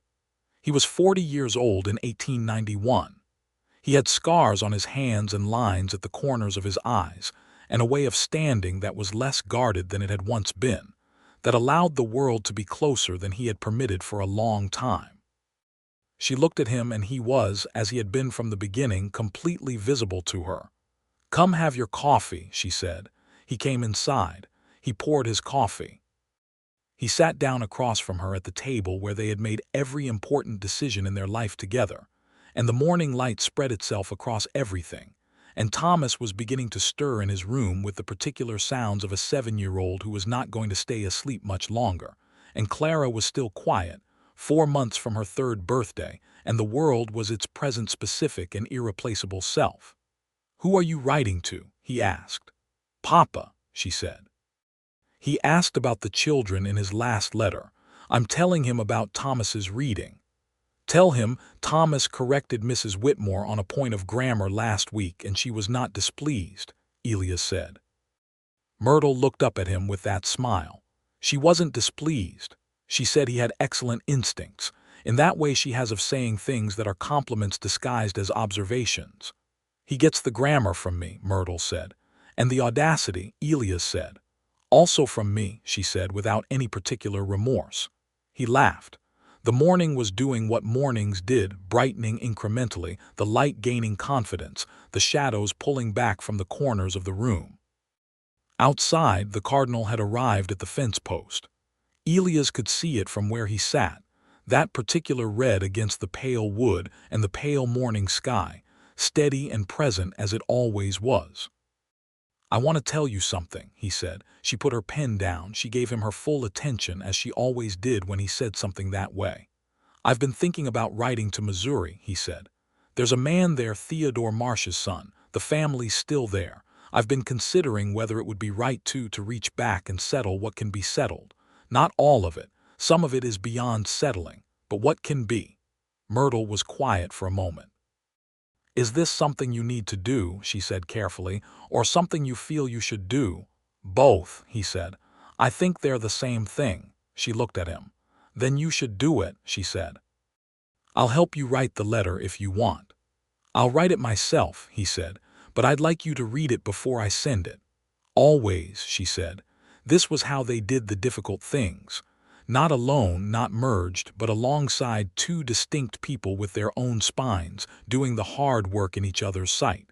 He was 40 years old in 1891. He had scars on his hands and lines at the corners of his eyes, and a way of standing that was less guarded than it had once been, that allowed the world to be closer than he had permitted for a long time. She looked at him and he was, as he had been from the beginning, completely visible to her. "Come have your coffee," she said. He came inside. He poured his coffee. He sat down across from her at the table where they had made every important decision in their life together, and the morning light spread itself across everything, and Thomas was beginning to stir in his room with the particular sounds of a 7-year-old who was not going to stay asleep much longer, and Clara was still quiet, 4 months from her 3rd birthday, and the world was its present specific and irreplaceable self. "Who are you writing to?" he asked. "Papa," she said. He asked about the children in his last letter. "I'm telling him about Thomas's reading." Tell him Thomas corrected Mrs. Whitmore on a point of grammar last week and she was not displeased, Elias said. Myrtle looked up at him with that smile. She wasn't displeased. She said he had excellent instincts. In that way she has of saying things that are compliments disguised as observations. He gets the grammar from me, Myrtle said. And the audacity, Elias said. Also from me, she said, without any particular remorse. He laughed. The morning was doing what mornings did, brightening incrementally, the light gaining confidence, the shadows pulling back from the corners of the room. Outside, the cardinal had arrived at the fence post. Elias could see it from where he sat, that particular red against the pale wood and the pale morning sky, steady and present as it always was. "I want to tell you something," he said. She put her pen down. She gave him her full attention, as she always did when he said something that way. "I've been thinking about writing to Missouri," he said. "There's a man there, Theodore Marsh's son. The family's still there. I've been considering whether it would be right to reach back and settle what can be settled. Not all of it. Some of it is beyond settling. But what can be?" Myrtle was quiet for a moment. "Is this something you need to do," she said carefully, "or something you feel you should do?" "Both," he said. "I think they're the same thing." She looked at him. "Then you should do it," she said. "I'll help you write the letter if you want." "I'll write it myself," he said, "but I'd like you to read it before I send it." "Always," she said. This was how they did the difficult things. Not alone, not merged, but alongside two distinct people with their own spines, doing the hard work in each other's sight.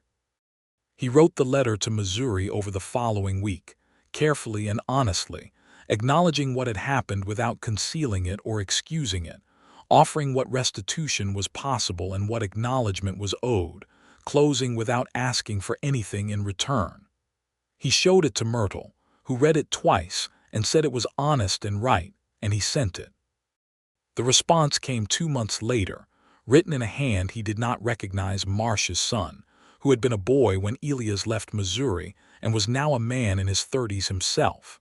He wrote the letter to Missouri over the following week, carefully and honestly, acknowledging what had happened without concealing it or excusing it, offering what restitution was possible and what acknowledgement was owed, closing without asking for anything in return. He showed it to Myrtle, who read it twice and said it was honest and right, and he sent it. The response came 2 months later, written in a hand he did not recognize, Marsh's son, who had been a boy when Elias left Missouri and was now a man in his 30s himself.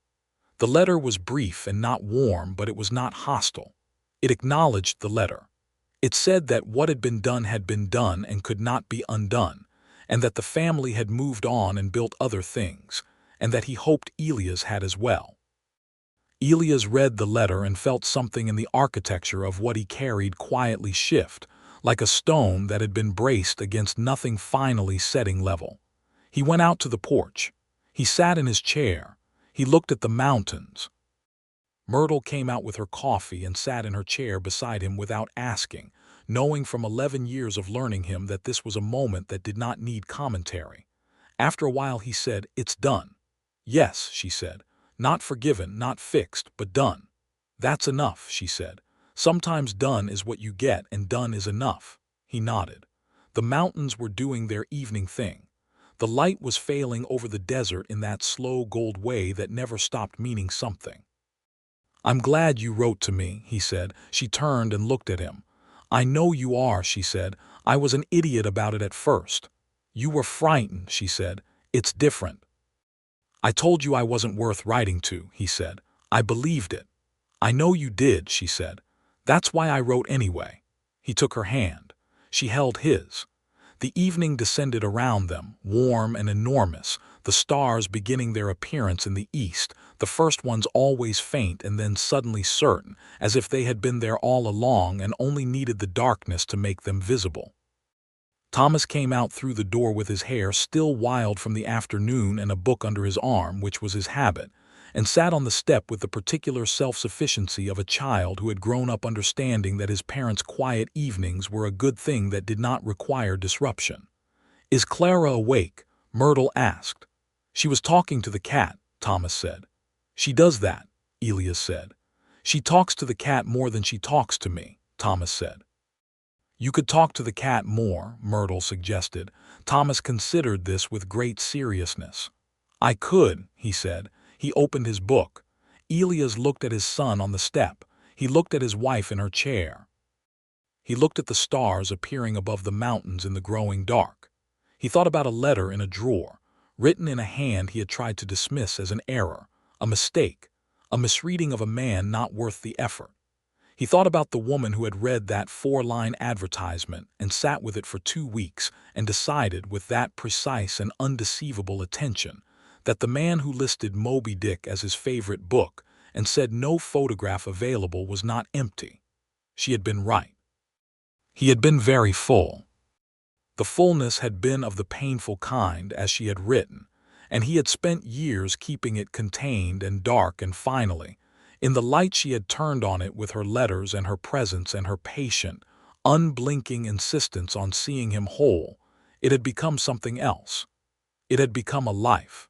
The letter was brief and not warm, but it was not hostile. It acknowledged the letter. It said that what had been done and could not be undone, and that the family had moved on and built other things, and that he hoped Elias had as well. Elias read the letter and felt something in the architecture of what he carried quietly shift, like a stone that had been braced against nothing finally setting level. He went out to the porch. He sat in his chair. He looked at the mountains. Myrtle came out with her coffee and sat in her chair beside him without asking, knowing from 11 years of learning him that this was a moment that did not need commentary. After a while he said, "It's done." "Yes," she said. "Not forgiven, not fixed, but done." "That's enough," she said. "Sometimes done is what you get and done is enough." He nodded. The mountains were doing their evening thing. The light was failing over the desert in that slow gold way that never stopped meaning something. "I'm glad you wrote to me," he said. She turned and looked at him. "I know you are," she said. "I was an idiot about it at first." "You were frightened," she said. "It's different." "I told you I wasn't worth writing to," he said. "I believed it." "I know you did," she said. "That's why I wrote anyway." He took her hand. She held his. The evening descended around them, warm and enormous, the stars beginning their appearance in the east, the first ones always faint and then suddenly certain, as if they had been there all along and only needed the darkness to make them visible. Thomas came out through the door with his hair still wild from the afternoon and a book under his arm, which was his habit, and sat on the step with the particular self-sufficiency of a child who had grown up understanding that his parents' quiet evenings were a good thing that did not require disruption. "Is Clara awake?" Myrtle asked. "She was talking to the cat," Thomas said. "She does that," Elias said. "She talks to the cat more than she talks to me," Thomas said. "You could talk to the cat more," Myrtle suggested. Thomas considered this with great seriousness. "I could," he said. He opened his book. Elias looked at his son on the step. He looked at his wife in her chair. He looked at the stars appearing above the mountains in the growing dark. He thought about a letter in a drawer, written in a hand he had tried to dismiss as an error, a mistake, a misreading of a man not worth the effort. He thought about the woman who had read that 4-line advertisement and sat with it for 2 weeks and decided with that precise and undeceivable attention that the man who listed Moby Dick as his favorite book and said no photograph available was not empty. She had been right. He had been very full. The fullness had been of the painful kind, as she had written, and he had spent years keeping it contained and dark, and finally, in the light she had turned on it with her letters and her presence and her patient, unblinking insistence on seeing him whole, it had become something else. It had become a life.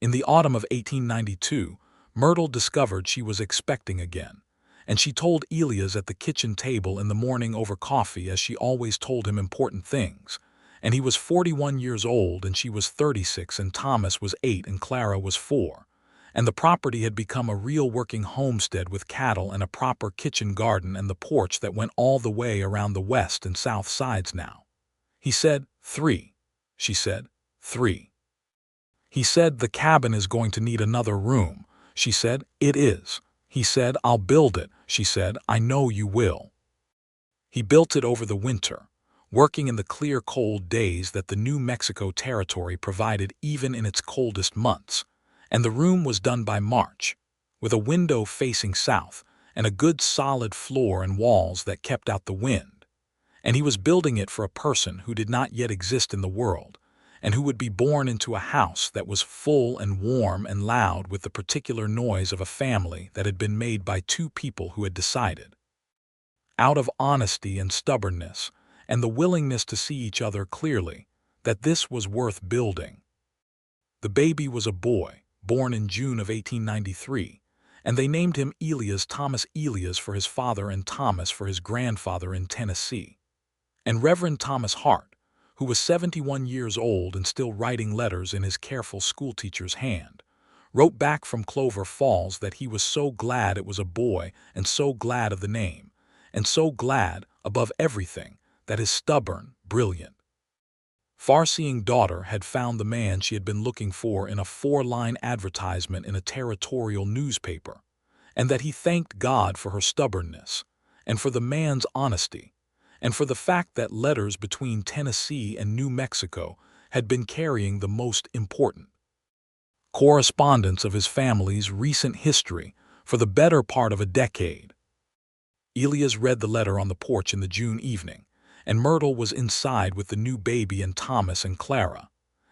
In the autumn of 1892, Myrtle discovered she was expecting again, and she told Elias at the kitchen table in the morning over coffee, as she always told him important things. And he was 41 years old and she was 36, and Thomas was 8 and Clara was 4. And the property had become a real working homestead with cattle and a proper kitchen garden and the porch that went all the way around the west and south sides now. He said, 3. She said, 3. He said, the cabin is going to need another room. She said, it is. He said, I'll build it. She said, I know you will. He built it over the winter, working in the clear cold days that the New Mexico territory provided even in its coldest months, and the room was done by March, with a window facing south and a good solid floor and walls that kept out the wind. And he was building it for a person who did not yet exist in the world, and who would be born into a house that was full and warm and loud with the particular noise of a family that had been made by 2 people who had decided, out of honesty and stubbornness and the willingness to see each other clearly, that this was worth building. The baby was a boy, born in June of 1893, and they named him Thomas Elias for his father and Thomas for his grandfather in Tennessee. And Reverend Thomas Hart, who was 71 years old and still writing letters in his careful schoolteacher's hand, wrote back from Clover Falls that he was so glad it was a boy and so glad of the name, and so glad, above everything, that his stubborn, brilliant, far-seeing daughter had found the man she had been looking for in a 4-line advertisement in a territorial newspaper, and that he thanked God for her stubbornness, and for the man's honesty, and for the fact that letters between Tennessee and New Mexico had been carrying the most important correspondence of his family's recent history for the better part of a decade. Elias read the letter on the porch in the June evening, and Myrtle was inside with the new baby and Thomas and Clara,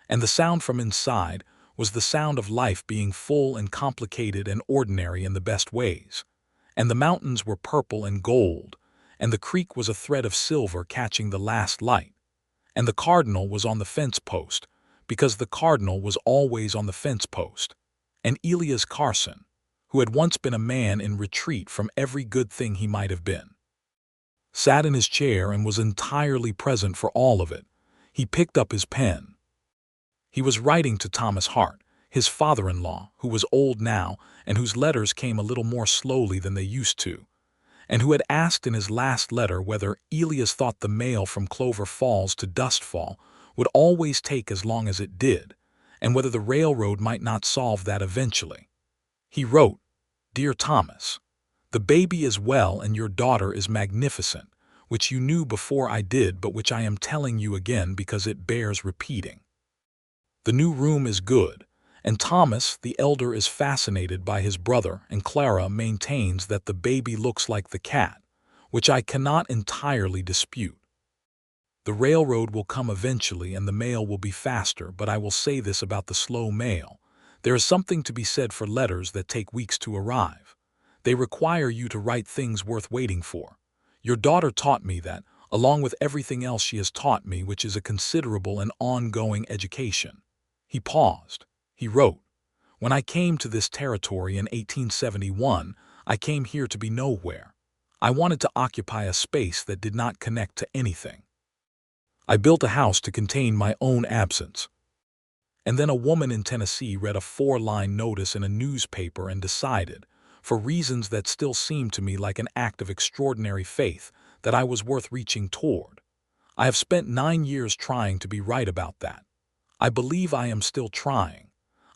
and the sound from inside was the sound of life being full and complicated and ordinary in the best ways, and the mountains were purple and gold, and the creek was a thread of silver catching the last light, and the cardinal was on the fence post, because the cardinal was always on the fence post, and Elias Carson, who had once been a man in retreat from every good thing he might have been, sat in his chair and was entirely present for all of it. He picked up his pen. He was writing to Thomas Hart, his father-in-law, who was old now and whose letters came a little more slowly than they used to, and who had asked in his last letter whether Elias thought the mail from Clover Falls to Dustfall would always take as long as it did, and whether the railroad might not solve that eventually. He wrote, Dear Thomas, the baby is well and your daughter is magnificent, which you knew before I did but which I am telling you again because it bears repeating. The new room is good, and Thomas, the elder, is fascinated by his brother, and Clara maintains that the baby looks like the cat, which I cannot entirely dispute. The railroad will come eventually and the mail will be faster, but I will say this about the slow mail. There is something to be said for letters that take weeks to arrive. They require you to write things worth waiting for. Your daughter taught me that, along with everything else she has taught me, which is a considerable and ongoing education. He paused. He wrote, When I came to this territory in 1871, I came here to be nowhere. I wanted to occupy a space that did not connect to anything. I built a house to contain my own absence. And then a woman in Tennessee read a 4-line notice in a newspaper and decided, for reasons that still seemed to me like an act of extraordinary faith, that I was worth reaching toward. I have spent 9 years trying to be right about that. I believe I am still trying.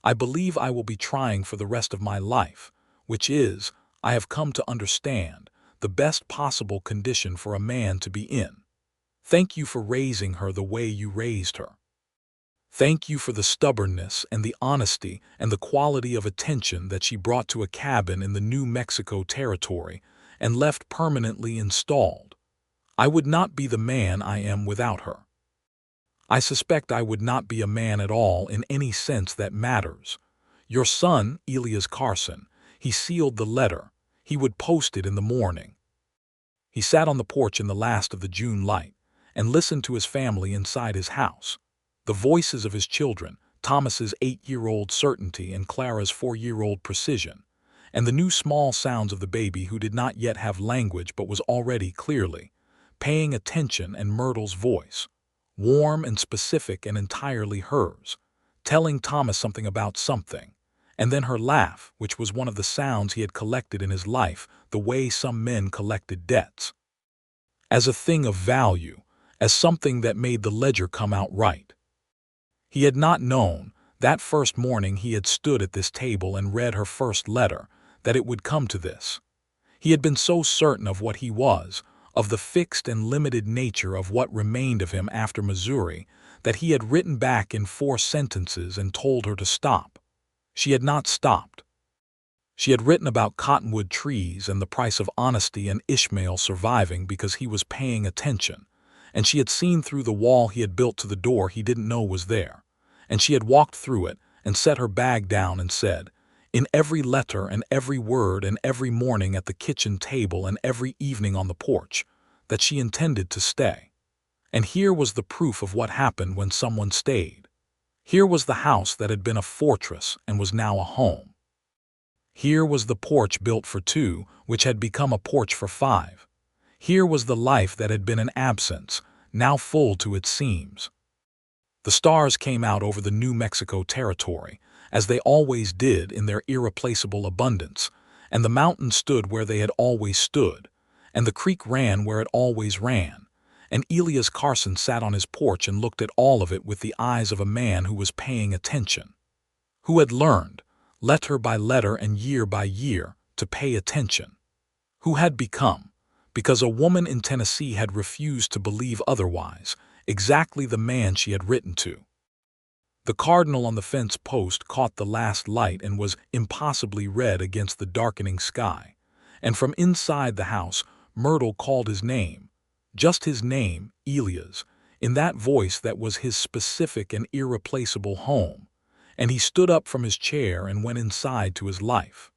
I believe I will be trying for the rest of my life, which is, I have come to understand, the the best possible condition for a man to be in. Thank you for raising her the way you raised her. Thank you for the stubbornness and the honesty and the quality of attention that she brought to a cabin in the New Mexico territory and left permanently installed. I would not be the man I am without her. I suspect I would not be a man at all in any sense that matters. Your son, Elias Carson, he sealed the letter. He would post it in the morning. He sat on the porch in the last of the June light and listened to his family inside his house. The voices of his children, Thomas's 8-year-old certainty and Clara's 4-year-old precision, and the new small sounds of the baby who did not yet have language but was already clearly paying attention, and Myrtle's voice, warm and specific and entirely hers, telling Thomas something about something, and then her laugh, which was one of the sounds he had collected in his life the way some men collected debts. As a thing of value, as something that made the ledger come out right. He had not known, that first morning he had stood at this table and read her first letter, that it would come to this. He had been so certain of what he was, of the fixed and limited nature of what remained of him after Missouri, that he had written back in 4 sentences and told her to stop. She had not stopped. She had written about cottonwood trees and the price of honesty and Ishmael surviving because he was paying attention, and she had seen through the wall he had built to the door he didn't know was there, and she had walked through it and set her bag down and said, in every letter and every word and every morning at the kitchen table and every evening on the porch, that she intended to stay. And here was the proof of what happened when someone stayed. Here was the house that had been a fortress and was now a home. Here was the porch built for 2, which had become a porch for 5. Here was the life that had been an absence, now full to its seams. The stars came out over the New Mexico territory, as they always did in their irreplaceable abundance, and the mountains stood where they had always stood, and the creek ran where it always ran, and Elias Carson sat on his porch and looked at all of it with the eyes of a man who was paying attention, who had learned, letter by letter and year by year, to pay attention, who had become, because a woman in Tennessee had refused to believe otherwise, exactly the man she had written to. The cardinal on the fence post caught the last light and was impossibly red against the darkening sky, and from inside the house Myrtle called his name, just his name, Elias, in that voice that was his specific and irreplaceable home, and he stood up from his chair and went inside to his life.